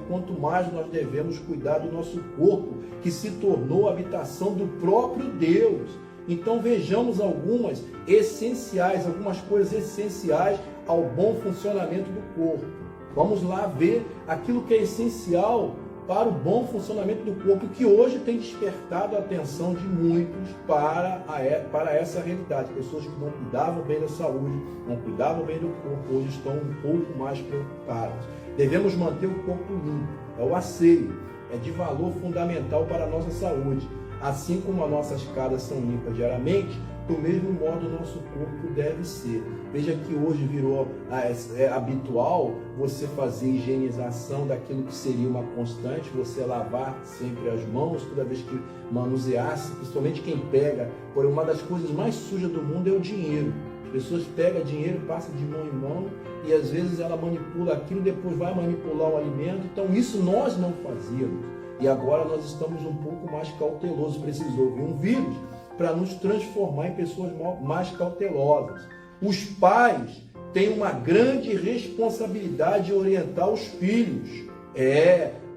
quanto mais nós devemos cuidar do nosso corpo, que se tornou a habitação do próprio Deus. Então vejamos algumas coisas essenciais ao bom funcionamento do corpo. Vamos lá ver aquilo que é essencial para o bom funcionamento do corpo, que hoje tem despertado a atenção de muitos para essa realidade. Pessoas que não cuidavam bem da saúde, não cuidavam bem do corpo, hoje estão um pouco mais preocupadas. Devemos manter o corpo limpo, é o asseio, é de valor fundamental para a nossa saúde. Assim como as nossas casas são limpas diariamente, do mesmo modo o nosso corpo deve ser. Veja que hoje virou habitual você fazer higienização daquilo que seria uma constante, você lavar sempre as mãos toda vez que manuseasse, principalmente quem pega, por uma das coisas mais sujas do mundo é o dinheiro. As pessoas pegam dinheiro, passam de mão em mão e às vezes ela manipula aquilo, depois vai manipular o alimento. Então isso nós não fazíamos. E agora nós estamos um pouco mais cautelosos. Precisou vir um vírus para nos transformar em pessoas mais cautelosas. Os pais têm uma grande responsabilidade de orientar os filhos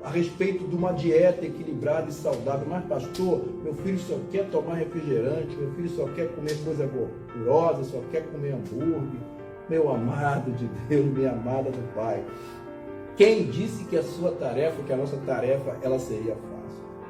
a respeito de uma dieta equilibrada e saudável. Mas pastor, meu filho só quer tomar refrigerante, meu filho só quer comer coisa gordurosa, só quer comer hambúrguer. Meu amado de Deus, minha amada do Pai, quem disse que a nossa tarefa, ela seria fácil?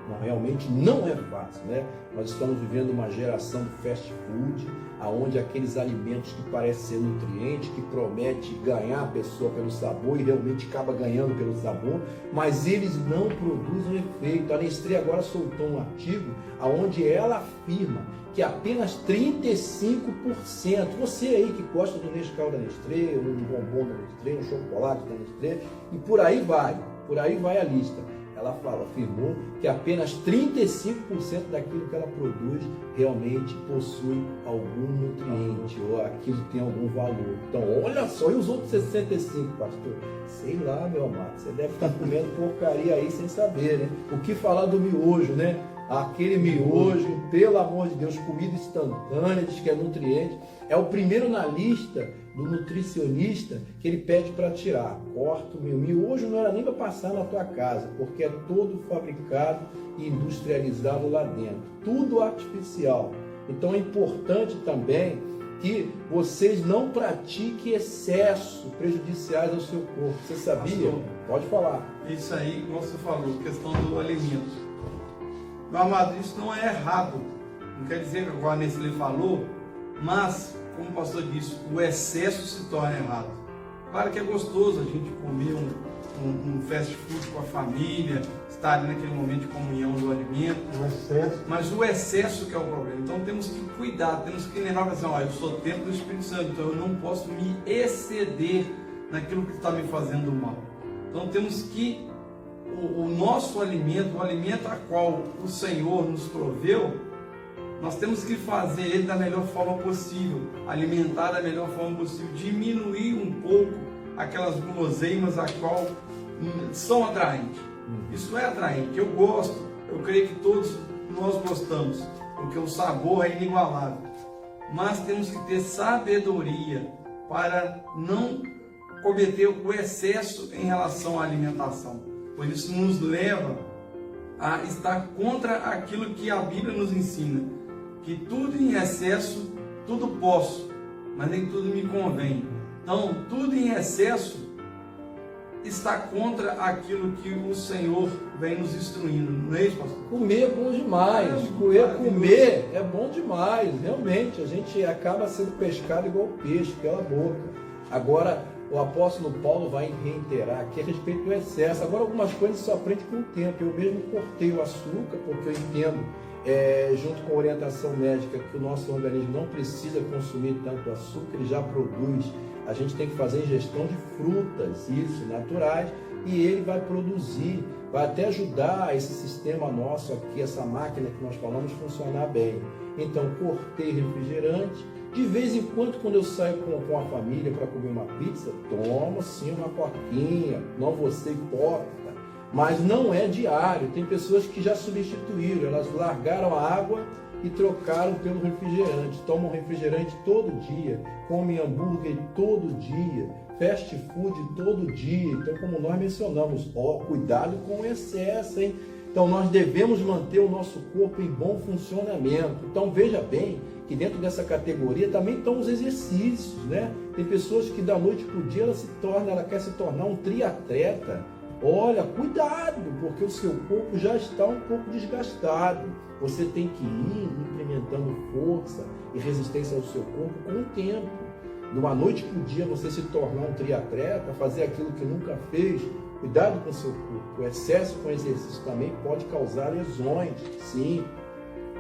Não, realmente não é fácil, né? Nós estamos vivendo uma geração de fast food, onde aqueles alimentos que parecem ser nutrientes, que promete ganhar a pessoa pelo sabor e realmente acaba ganhando pelo sabor, mas eles não produzem efeito. A Nestlé agora soltou um artigo onde ela afirma que apenas 35%, você aí que gosta do Nescau da Nestlé, um bombom da Nestlé, um chocolate da Nestlé, e por aí vai a lista. Ela afirmou que apenas 35% daquilo que ela produz realmente possui algum nutriente, ou aquilo tem algum valor. Então, olha só, e os outros 65%, pastor? Sei lá, meu amado, você deve estar comendo porcaria aí sem saber, né? O que falar do miojo, né? Aquele miojo, pelo amor de Deus, comida instantânea, diz que é nutriente. É o primeiro na lista do nutricionista que ele pede para tirar. Corta o miojo, não era nem para passar na tua casa, porque é todo fabricado e industrializado lá dentro. Tudo artificial. Então é importante também que vocês não pratiquem excessos prejudiciais ao seu corpo. Você sabia? Pastor, pode falar. Isso aí, como você falou, questão do alimento. Meu amado, isso não é errado. Não quer dizer que agora a Nestlé falou, mas, como o pastor disse, o excesso se torna errado. Claro que é gostoso a gente comer um fast food com a família, estar ali naquele momento de comunhão do alimento. O excesso. Mas o excesso que é o problema. Então temos que cuidar, temos que lembrar assim, ó, eu sou templo do Espírito Santo, então eu não posso me exceder naquilo que está me fazendo mal. Então temos que, o nosso alimento, o alimento a qual o Senhor nos proveu, nós temos que fazer ele da melhor forma possível, alimentar da melhor forma possível, diminuir um pouco aquelas guloseimas a qual são atraentes. Isso é atraente, eu gosto, eu creio que todos nós gostamos, porque o sabor é inigualável. Mas temos que ter sabedoria para não cometer o excesso em relação à alimentação, pois isso nos leva a estar contra aquilo que a Bíblia nos ensina, que tudo em excesso, tudo posso, mas nem tudo me convém. Então, tudo em excesso está contra aquilo que o Senhor vem nos instruindo, não é isso, pastor? Comer é bom demais, comer é bom demais, realmente, a gente acaba sendo pescado igual peixe, pela boca. Agora, o apóstolo Paulo vai reiterar aqui a respeito do excesso. Agora, algumas coisas só aprende com o tempo. Eu mesmo cortei o açúcar, porque eu entendo, junto com a orientação médica, que o nosso organismo não precisa consumir tanto açúcar, ele já produz. A gente tem que fazer ingestão de frutas, isso, naturais, e ele vai produzir, vai até ajudar esse sistema nosso aqui, essa máquina que nós falamos, funcionar bem. Então, cortei refrigerante. De vez em quando, quando eu saio com a família para comer uma pizza, tomo sim uma coquinha, não vou ser hipócrita, mas não é diário. Tem pessoas que já substituíram, elas largaram a água e trocaram pelo refrigerante, tomam refrigerante todo dia, comem hambúrguer todo dia, fast food todo dia. Então, como nós mencionamos, cuidado com o excesso, hein? Então, nós devemos manter o nosso corpo em bom funcionamento. Então, veja bem que dentro dessa categoria também estão os exercícios, né? Tem pessoas que da noite para o dia ela quer se tornar um triatleta. Olha, cuidado, porque o seu corpo já está um pouco desgastado. Você tem que ir implementando força e resistência ao seu corpo com o tempo. De uma noite para o dia você se tornar um triatleta, fazer aquilo que nunca fez. Cuidado com o seu corpo. O excesso com exercício também pode causar lesões. Sim,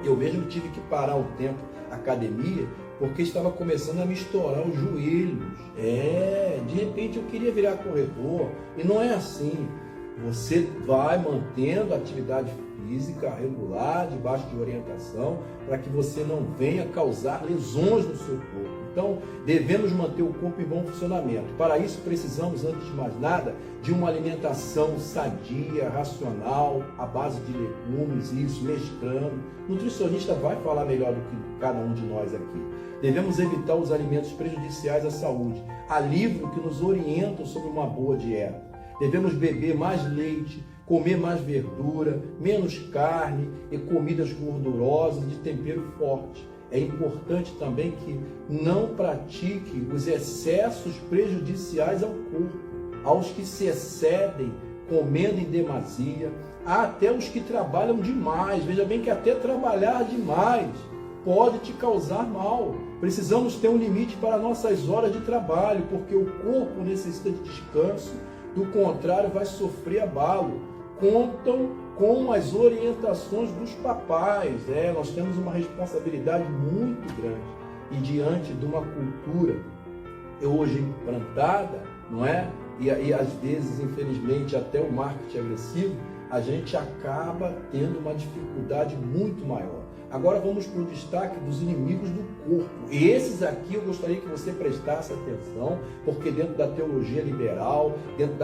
eu mesmo tive que parar um tempo a academia porque estava começando a me estourar os joelhos. De repente eu queria virar corredor e não é assim. Você vai mantendo a atividade física regular, debaixo de orientação, para que você não venha causar lesões no seu corpo. Então, devemos manter o corpo em bom funcionamento. Para isso, precisamos, antes de mais nada, de uma alimentação sadia, racional, à base de legumes, isso, mesclando. O nutricionista vai falar melhor do que cada um de nós aqui. Devemos evitar os alimentos prejudiciais à saúde. Há livros que nos orientam sobre uma boa dieta. Devemos beber mais leite, comer mais verdura, menos carne e comidas gordurosas de tempero forte. É importante também que não pratique os excessos prejudiciais ao corpo. Aos que se excedem comendo em demasia, há até os que trabalham demais. Veja bem que até trabalhar demais pode te causar mal. Precisamos ter um limite para nossas horas de trabalho, porque o corpo necessita de descanso, do contrário vai sofrer abalo. Contam com as orientações dos papais. Nós temos uma responsabilidade muito grande. E diante de uma cultura hoje implantada, não é? E às vezes, infelizmente, até o marketing agressivo, a gente acaba tendo uma dificuldade muito maior. Agora vamos para o destaque dos inimigos do corpo. Esses aqui eu gostaria que você prestasse atenção, porque dentro da teologia liberal, dentro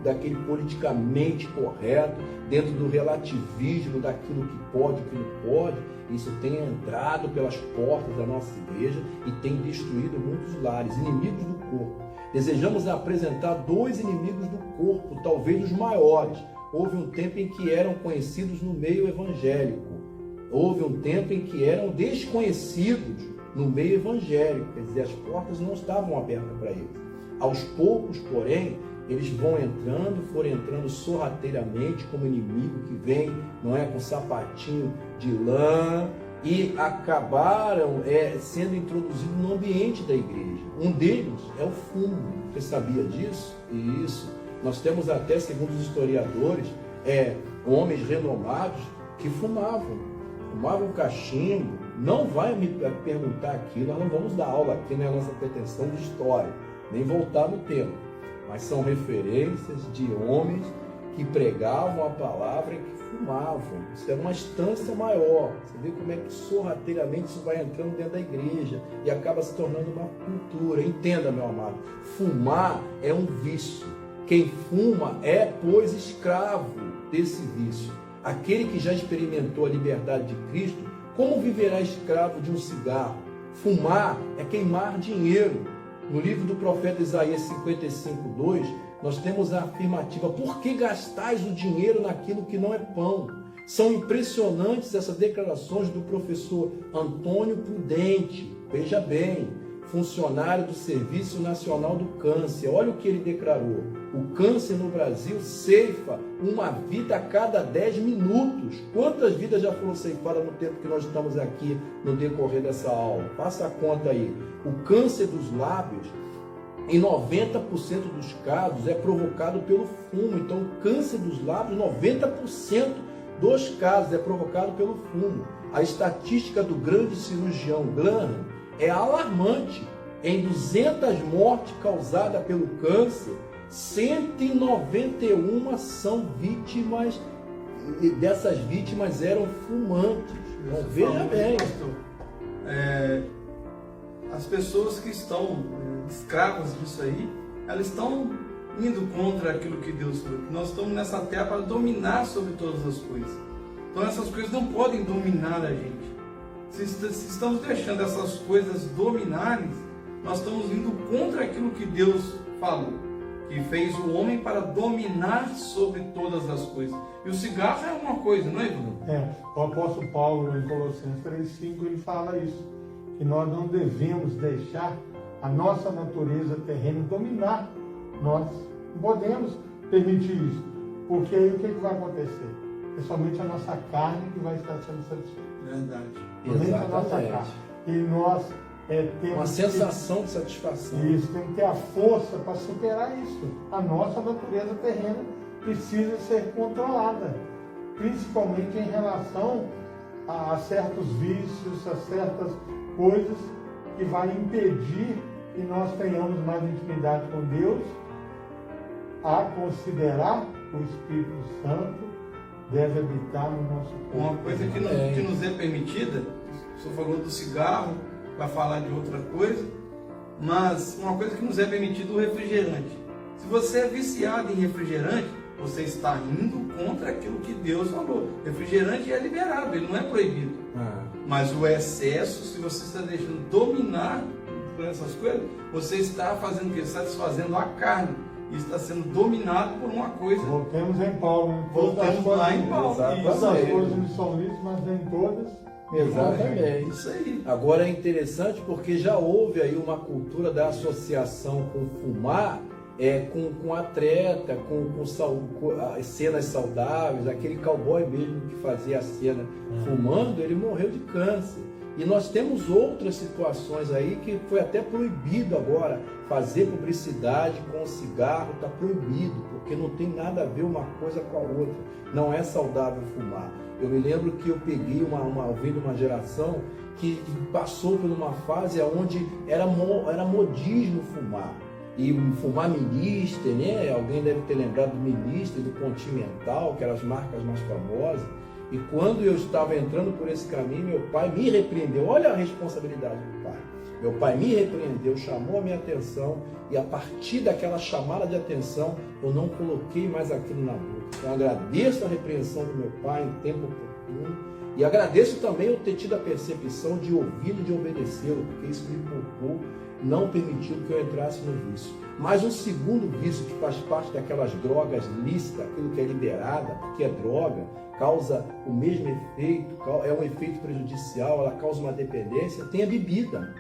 daquele politicamente correto, dentro do relativismo daquilo que pode e que não pode, isso tem entrado pelas portas da nossa igreja e tem destruído muitos lares. Inimigos do corpo. Desejamos apresentar dois inimigos do corpo, talvez os maiores. Houve um tempo em que eram conhecidos no meio evangélico. Houve um tempo em que eram desconhecidos no meio evangélico, quer dizer, as portas não estavam abertas para eles. Aos poucos, porém, eles foram entrando sorrateiramente como inimigo que vem, não é, com sapatinho de lã, e acabaram sendo introduzidos no ambiente da igreja. Um deles é o fumo. Você sabia disso? Isso. Nós temos até, segundo os historiadores, homens renomados que fumavam cachimbo. Não vai me perguntar aqui, nós não vamos dar aula aqui, não é a nossa pretensão de história, nem voltar no tempo, mas são referências de homens que pregavam a palavra e que fumavam. Isso é uma instância maior. Você vê como é que sorrateiramente isso vai entrando dentro da igreja e acaba se tornando uma cultura. Entenda, meu amado, fumar é um vício. Quem fuma é, pois, escravo desse vício. Aquele que já experimentou a liberdade de Cristo, como viverá escravo de um cigarro? Fumar é queimar dinheiro. No livro do profeta Isaías 55:2, nós temos a afirmativa: por que gastais o dinheiro naquilo que não é pão? São impressionantes essas declarações do professor Antônio Prudente, veja bem, funcionário do Serviço Nacional do Câncer. Olha o que ele declarou: o câncer no Brasil ceifa uma vida a cada 10 minutos. Quantas vidas já foram ceifadas no tempo que nós estamos aqui no decorrer dessa aula? Faça a conta aí. O câncer dos lábios, em 90% dos casos, é provocado pelo fumo. Então, o câncer dos lábios, 90% dos casos é provocado pelo fumo. A estatística do grande cirurgião Graham é alarmante. Em 200 mortes causadas pelo câncer, 191 são vítimas, e dessas vítimas eram fumantes. Então, veja bem. As pessoas que estão escravas disso aí, elas estão indo contra aquilo que Deus falou. Nós estamos nessa terra para dominar sobre todas as coisas. Então essas coisas não podem dominar a gente. Se estamos deixando essas coisas dominarem, nós estamos indo contra aquilo que Deus falou, que fez o homem para dominar sobre todas as coisas. E o cigarro é uma coisa, não é, Bruno? O apóstolo Paulo, em Colossenses 3,5, ele fala isso, que nós não devemos deixar a nossa natureza terrena dominar. Nós não podemos permitir isso, porque aí o que vai acontecer? É somente a nossa carne que vai estar sendo satisfeita. Verdade. Somente a nossa carne. E nós temos uma sensação de satisfação. Isso, temos que ter a força para superar isso. A nossa natureza terrena precisa ser controlada, principalmente em relação a certos vícios, a certas coisas que vai impedir que nós tenhamos mais intimidade com Deus, a considerar o Espírito Santo deve habitar no nosso corpo. Uma coisa que nos é permitida, o senhor falou do cigarro, vai falar de outra coisa, mas uma coisa que nos é permitida é o refrigerante. Se você é viciado em refrigerante, você está indo contra aquilo que Deus falou. Refrigerante é liberado, ele não é proibido. Mas o excesso, se você está deixando dominar por essas coisas, você está fazendo o quê? Satisfazendo a carne. E está sendo dominado por uma coisa. Voltemos em Paulo. Voltamos lá em Paulo. Todas as coisas me são lícitas, mas nem todas. Exatamente. Isso aí. Agora é interessante porque já houve aí uma cultura da associação com fumar, com atleta, com cenas saudáveis. Aquele cowboy mesmo que fazia a cena fumando, ele morreu de câncer. E nós temos outras situações aí que foi até proibido agora. Fazer publicidade com cigarro está proibido, porque não tem nada a ver uma coisa com a outra. Não é saudável fumar. Eu me lembro que eu peguei ouvindo uma geração que passou por uma fase onde era modismo fumar. E fumar Minister, né? Alguém deve ter lembrado do Minister, do Continental, que eram as marcas mais famosas. E quando eu estava entrando por esse caminho, meu pai me repreendeu. Olha a responsabilidade do pai. Meu pai me repreendeu, chamou a minha atenção, e a partir daquela chamada de atenção, eu não coloquei mais aquilo na boca. Então, eu agradeço a repreensão do meu pai em tempo oportuno, e agradeço também eu ter tido a percepção de ouvi-lo e de obedecê-lo, porque isso me poupou não permitiu que eu entrasse no vício. Mas um segundo vício que faz parte daquelas drogas lícitas, aquilo que é liberada, porque é droga, causa o mesmo efeito, é um efeito prejudicial, ela causa uma dependência, tem a bebida.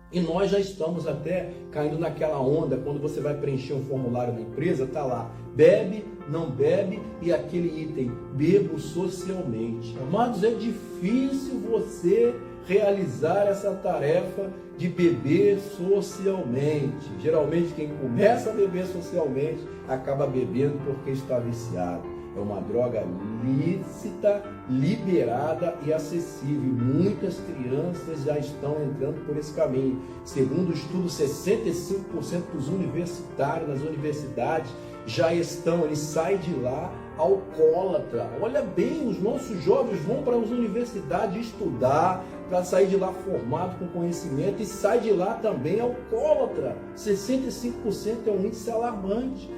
E nós já estamos até caindo naquela onda, quando você vai preencher um formulário na empresa, está lá, bebe, não bebe, e aquele item, bebo socialmente. Amados, é difícil você realizar essa tarefa de beber socialmente. Geralmente quem começa a beber socialmente acaba bebendo porque está viciado. É uma droga lícita, liberada e acessível. Muitas crianças já estão entrando por esse caminho. Segundo o estudo, 65% dos universitários nas universidades já estão, eles saem de lá alcoólatra. Olha bem, os nossos jovens vão para as universidades estudar, para sair de lá formado com conhecimento e sai de lá também alcoólatra. 65% é um índice alarmante.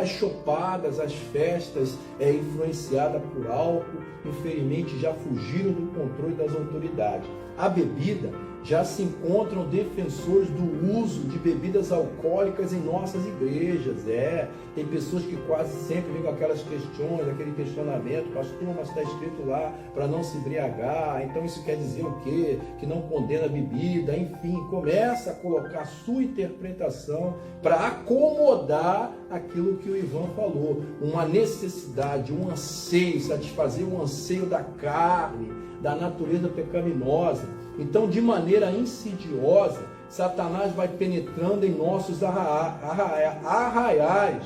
As chopadas, as festas influenciadas por álcool, infelizmente já fugiram do controle das autoridades. A bebida, já se encontram defensores do uso de bebidas alcoólicas em nossas igrejas. Tem pessoas que quase sempre vêm com aquelas questões, aquele questionamento, pastor, mas está escrito lá para não se embriagar, então isso quer dizer o quê? Que não condena a bebida, enfim, começa a colocar sua interpretação para acomodar aquilo que o Ivan falou, uma necessidade, um anseio, satisfazer o anseio da carne, da natureza pecaminosa. Então, de maneira insidiosa, Satanás vai penetrando em nossos arraiais,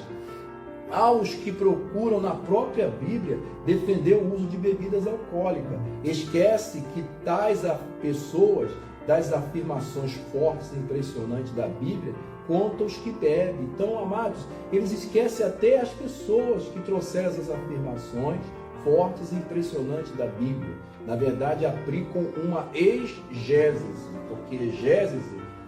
aos que procuram na própria Bíblia defender o uso de bebidas alcoólicas. Esquece que tais pessoas, das afirmações fortes e impressionantes da Bíblia, quanto aos que bebem. Então, amados, eles esquecem até as pessoas que trouxeram essas afirmações fortes e impressionantes da Bíblia. Na verdade, aplicam uma exegese, porque exegese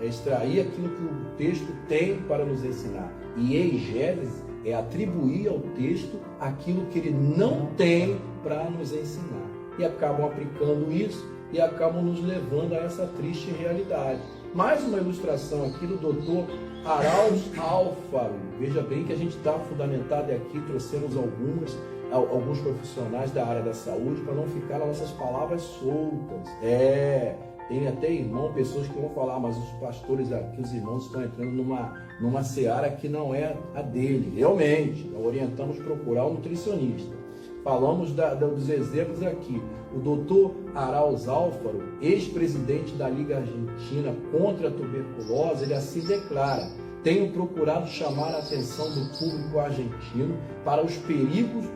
é extrair aquilo que o texto tem para nos ensinar. E exegese é atribuir ao texto aquilo que ele não tem para nos ensinar. E acabam aplicando isso e acabam nos levando a essa triste realidade. Mais uma ilustração aqui do Dr. Arauz Alfaro. Veja bem que a gente está fundamentado aqui, trouxemos alguns profissionais da área da saúde para não ficar nas nossas palavras soltas. Tem até pessoas que vão falar, mas os pastores aqui, os irmãos estão entrando numa seara que não é a dele. Realmente, orientamos procurar um nutricionista. Falamos dos exemplos aqui. O doutor Arauz Alfaro, ex-presidente da Liga Argentina contra a tuberculose, ele assim declara: tenho procurado chamar a atenção do público argentino para os perigos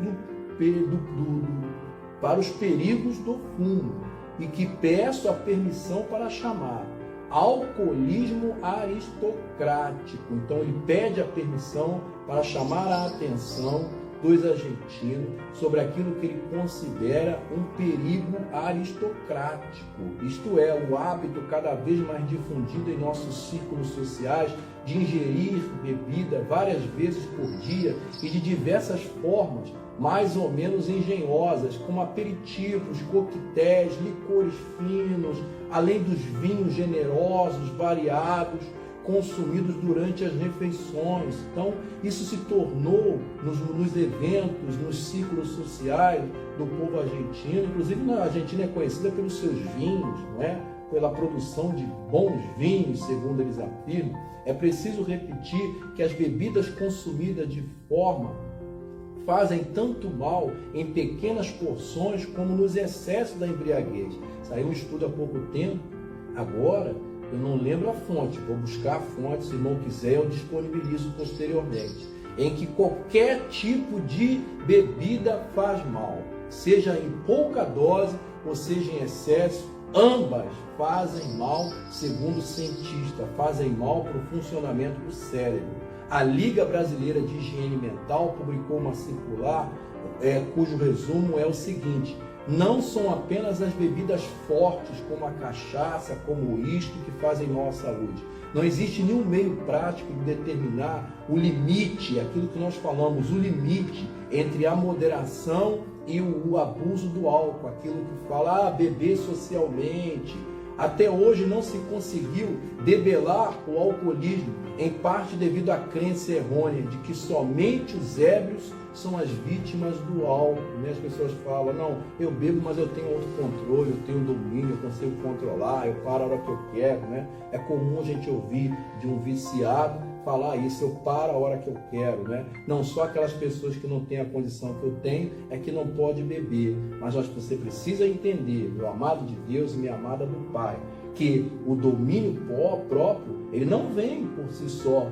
do fumo e que peço a permissão para chamar alcoolismo aristocrático. Então ele pede a permissão para chamar a atenção dos argentinos sobre aquilo que ele considera um perigo aristocrático, isto é, o hábito cada vez mais difundido em nossos círculos sociais de ingerir bebida várias vezes por dia e de diversas formas, mais ou menos engenhosas, como aperitivos, coquetéis, licores finos, além dos vinhos generosos, variados, consumidos durante as refeições. Então, isso se tornou nos eventos, nos círculos sociais do povo argentino. Inclusive, a Argentina é conhecida pelos seus vinhos, não é? Pela produção de bons vinhos, segundo eles afirmam. É preciso repetir que as bebidas consumidas de forma fazem tanto mal em pequenas porções como nos excessos da embriaguez. Saiu um estudo há pouco tempo, agora eu não lembro a fonte, vou buscar a fonte, se o irmão quiser eu disponibilizo posteriormente, em que qualquer tipo de bebida faz mal, seja em pouca dose ou seja em excesso, ambas fazem mal, segundo o cientista, fazem mal para o funcionamento do cérebro. A Liga Brasileira de Higiene Mental publicou uma circular cujo resumo é o seguinte: não são apenas as bebidas fortes, como a cachaça, como o uísque, que fazem mal à saúde. Não existe nenhum meio prático de determinar o limite, aquilo que nós falamos, o limite entre a moderação e o abuso do álcool, aquilo que fala, beber socialmente, Até hoje não se conseguiu debelar o alcoolismo, em parte devido à crença errônea de que somente os ébrios são as vítimas do álcool. Né? As pessoas falam, não, eu bebo, mas eu tenho autocontrole, eu tenho domínio, eu consigo controlar, eu paro a hora que eu quero. Né? É comum a gente ouvir de um viciado falar isso, eu paro a hora que eu quero. Né? Não só aquelas pessoas que não têm a condição que eu tenho é que não pode beber, mas você precisa entender, meu amado de Deus e minha amada do Pai, que o domínio próprio, ele não vem por si só,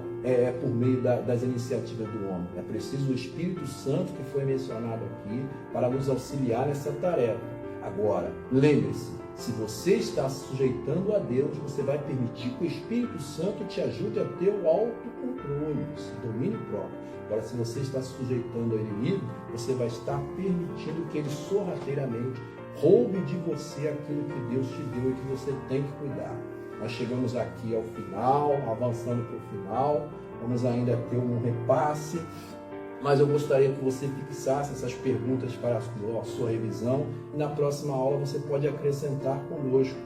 por meio das iniciativas do homem. É preciso o Espírito Santo, que foi mencionado aqui, para nos auxiliar nessa tarefa. Agora, lembre-se, se você está se sujeitando a Deus, você vai permitir que o Espírito Santo te ajude a ter o autocontrole, esse domínio próprio. Agora, se você está se sujeitando ao inimigo, você vai estar permitindo que ele sorrateiramente roube de você aquilo que Deus te deu e que você tem que cuidar. Nós chegamos aqui ao final, avançando para o final, vamos ainda ter um repasse, mas eu gostaria que você fixasse essas perguntas para a sua revisão e na próxima aula você pode acrescentar conosco.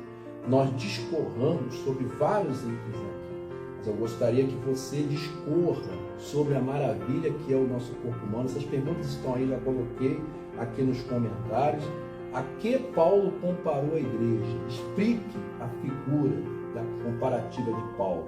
Nós discorramos sobre vários itens aqui, mas eu gostaria que você discorra sobre a maravilha que é o nosso corpo humano. Essas perguntas estão aí, já coloquei aqui nos comentários. A que Paulo comparou a igreja? Explique a figura da comparativa de Paulo.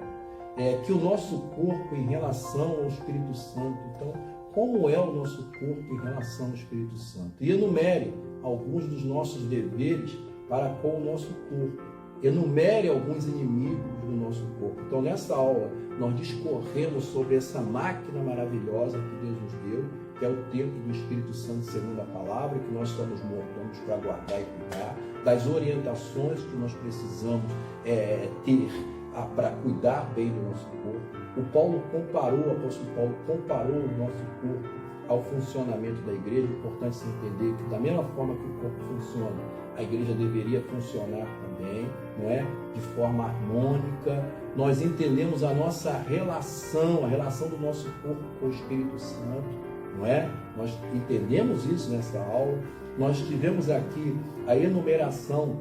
Que o nosso corpo em relação ao Espírito Santo. Então, como é o nosso corpo em relação ao Espírito Santo? E enumere alguns dos nossos deveres para com o nosso corpo. Enumere alguns inimigos do nosso corpo. Então, nessa aula, nós discorremos sobre essa máquina maravilhosa que Deus nos deu, que é o templo do Espírito Santo segundo a palavra, que nós estamos montando para guardar e cuidar, das orientações que nós precisamos ter para cuidar bem do nosso corpo. O apóstolo Paulo comparou o nosso corpo ao funcionamento da igreja. É importante se entender que da mesma forma que o corpo funciona, a igreja deveria funcionar também, não é? De forma harmônica. Nós entendemos a nossa relação, a relação do nosso corpo com o Espírito Santo, não é? Nós entendemos isso nessa aula. Nós tivemos aqui a enumeração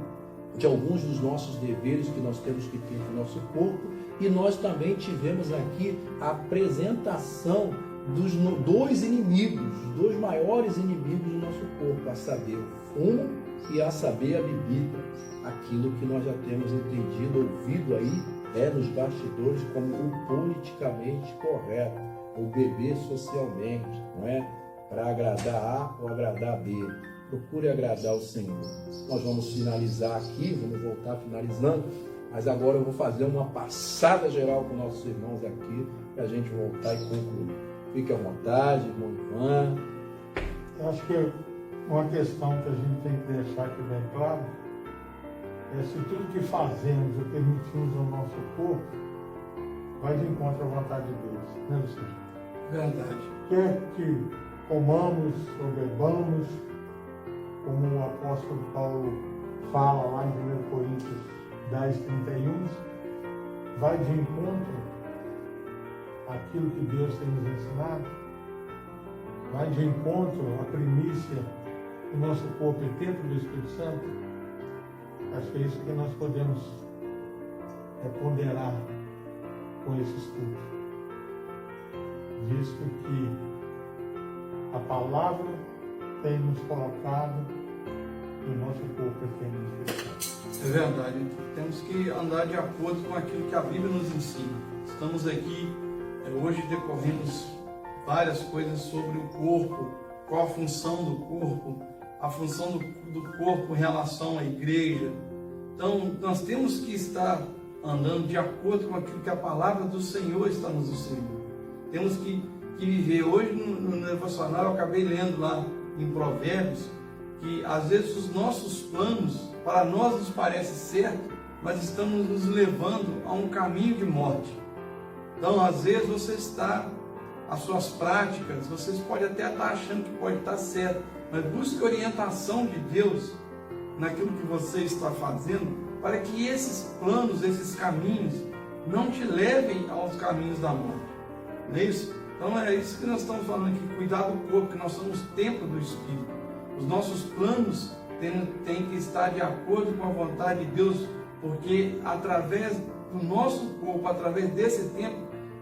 de alguns dos nossos deveres que nós temos que ter no nosso corpo, e nós também tivemos aqui a apresentação dos dois inimigos, os dois maiores inimigos do nosso corpo, a saber, o fumo e a saber, a bebida. Aquilo que nós já temos entendido, ouvido aí, nos bastidores como o politicamente correto, o beber socialmente, não é? Para agradar A ou agradar B. Procure agradar o Senhor. Nós vamos finalizar aqui, vamos voltar finalizando, mas agora eu vou fazer uma passada geral com nossos irmãos aqui, para a gente voltar e concluir. Fique à vontade, irmão Ivan. Eu acho que uma questão que a gente tem que deixar aqui bem claro é se tudo que fazemos e permitimos ao nosso corpo vai de encontro à vontade de Deus, né, Luciano? Verdade. Quer que comamos ou bebamos, como o apóstolo Paulo fala lá em 1 Coríntios 10:31, vai de encontro àquilo que Deus tem nos ensinado, vai de encontro à primícia do nosso corpo e templo do Espírito Santo. Acho que é isso que nós podemos ponderar com esse estudo, visto que a palavra tem nos colocado e o nosso corpo é quem nos deixa. É verdade. Temos que andar de acordo com aquilo que a Bíblia nos ensina. Estamos aqui hoje decorremos várias coisas sobre o corpo, qual a função do corpo, a função do corpo em relação à igreja. Então, nós temos que estar andando de acordo com aquilo que a palavra do Senhor está nos ensinando. Temos que viver. Hoje no devocional eu acabei lendo lá em Provérbios que às vezes os nossos planos para nós nos parece certo, mas estamos nos levando a um caminho de morte. Então às vezes você está, as suas práticas, vocês podem até estar achando que pode estar certo, mas busque orientação de Deus naquilo que você está fazendo, para que esses planos, esses caminhos não te levem aos caminhos da morte. Não é isso? Então é isso que nós estamos falando aqui, cuidar do corpo, que nós somos templo do Espírito. Os nossos planos têm que estar de acordo com a vontade de Deus, porque através do nosso corpo, através desse tempo,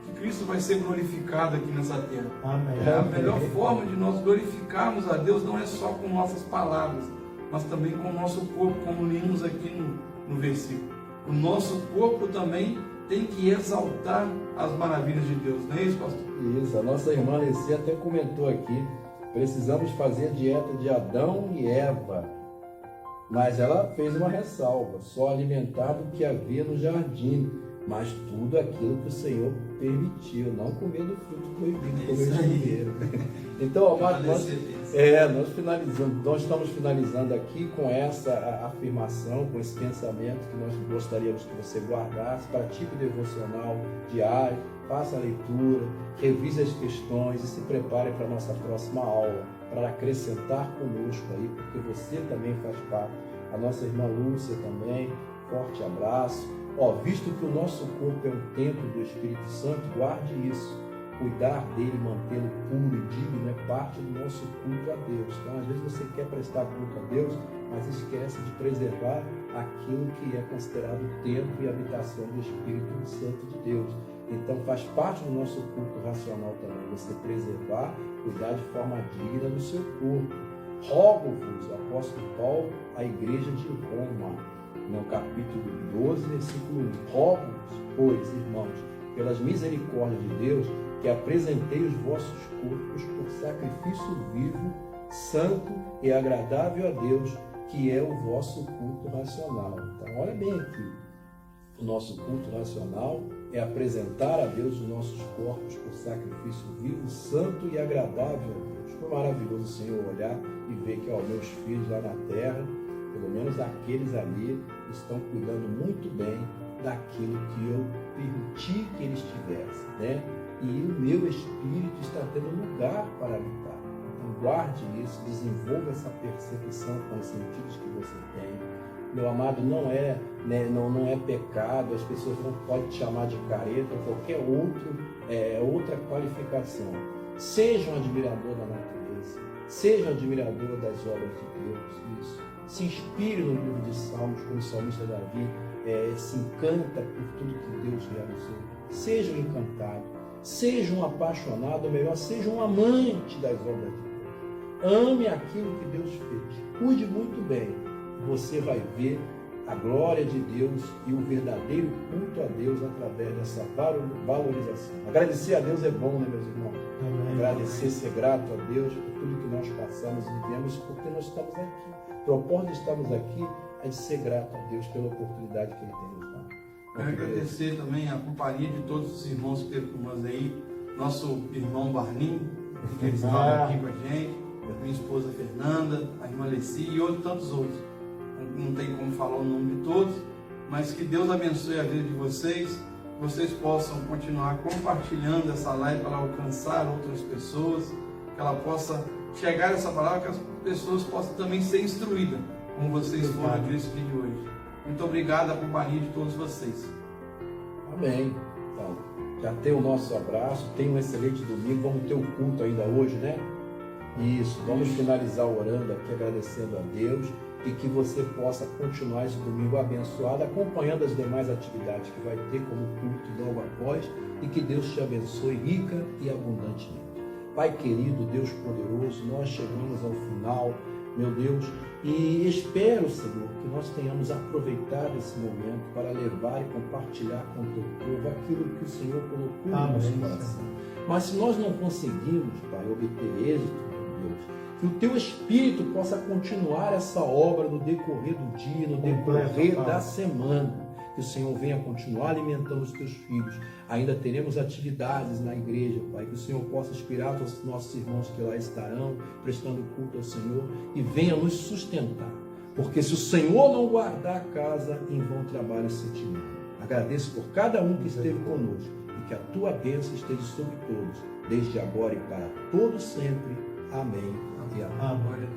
que Cristo vai ser glorificado aqui nessa terra. Amém. A melhor forma de nós glorificarmos a Deus não é só com nossas palavras, mas também com o nosso corpo, como lemos aqui no versículo. O nosso corpo também tem que exaltar as maravilhas de Deus, não é isso, pastor? Isso, a nossa irmã Alessia até comentou aqui, precisamos fazer a dieta de Adão e Eva, mas ela fez uma ressalva, só alimentar do que havia no jardim, mas tudo aquilo que o Senhor permitiu, não comer do fruto proibido, como eles comeram. Então, amado, nós estamos finalizando aqui com essa afirmação, com esse pensamento que nós gostaríamos que você guardasse, pratique o devocional diário, faça a leitura, revise as questões e se prepare para a nossa próxima aula, para acrescentar conosco aí, porque você também faz parte, a nossa irmã Lúcia também, forte abraço. Visto que o nosso corpo é um templo do Espírito Santo, guarde isso. Cuidar dele, mantê-lo puro e digno é parte do nosso culto a Deus. Então, às vezes você quer prestar culto a Deus, mas esquece de preservar aquilo que é considerado o templo e habitação do Espírito Santo de Deus. Então, faz parte do nosso culto racional também, você preservar, cuidar de forma digna do seu corpo. Rogo-vos, apóstolo Paulo, à igreja de Roma, no capítulo 12, versículo 1. Rogo-vos, pois, irmãos, pelas misericórdias de Deus, que apresentei os vossos corpos por sacrifício vivo, santo e agradável a Deus, que é o vosso culto racional. Então, olha bem aqui. O nosso culto racional é apresentar a Deus os nossos corpos por sacrifício vivo, santo e agradável a Deus. Foi maravilhoso o Senhor olhar e ver que meus filhos lá na terra, pelo menos aqueles ali, estão cuidando muito bem daquilo que eu permiti que eles tivessem, né? E o meu espírito está tendo lugar para habitar. Então guarde isso, desenvolva essa percepção com os sentidos que você tem. Meu amado, não é pecado, as pessoas não podem te chamar de careta ou qualquer outra qualificação. Seja um admirador da natureza, seja um admirador das obras de Deus, isso. Se inspire no livro de Salmos, como o salmista Davi se encanta por tudo que Deus realizou. Seja um encantado, seja um apaixonado, ou melhor, seja um amante das obras de Deus. Ame aquilo que Deus fez. Cuide muito bem. Você vai ver a glória de Deus e o verdadeiro culto a Deus através dessa valorização. Agradecer a Deus é bom, né, meus irmãos? Amém. Agradecer, ser grato a Deus por tudo que nós passamos e vivemos, porque nós estamos aqui. O propósito de estarmos aqui é de ser grato a Deus pela oportunidade que Ele tem nos dado. Quero agradecer também a companhia de todos os irmãos que esteve com nós aí, nosso irmão Barninho, que estava aqui com a gente, minha esposa Fernanda, a irmã Alessia e tantos outros. Não tem como falar o nome de todos, mas que Deus abençoe a vida de vocês, que vocês possam continuar compartilhando essa live para alcançar outras pessoas, que ela possa chegar essa palavra, que as pessoas possam também ser instruídas, como vocês foram nesse dia de hoje. Muito obrigado à companhia de todos vocês. Amém. Então, já tem o nosso abraço, tem um excelente domingo, vamos ter o culto ainda hoje, né? Isso, vamos finalizar orando aqui, agradecendo a Deus e que você possa continuar esse domingo abençoado, acompanhando as demais atividades que vai ter como culto logo após, e que Deus te abençoe rica e abundantemente. Pai querido, Deus poderoso, nós chegamos ao final, meu Deus, e espero, Senhor, que nós tenhamos aproveitado esse momento para levar e compartilhar com o teu povo aquilo que o Senhor colocou no nosso coração. Mas se nós não conseguimos, Pai, obter êxito, meu Deus, que o teu Espírito possa continuar essa obra no decorrer do dia, no decorrer da semana. Que o Senhor venha continuar alimentando os teus filhos. Ainda teremos atividades na igreja, Pai. Que o Senhor possa inspirar os nossos irmãos que lá estarão, prestando culto ao Senhor, e venha nos sustentar. Porque se o Senhor não guardar a casa, em vão trabalha esse time. Agradeço por cada um que esteve conosco, e que a tua bênção esteja sobre todos, desde agora e para todos sempre. Amém. E amém. Amém.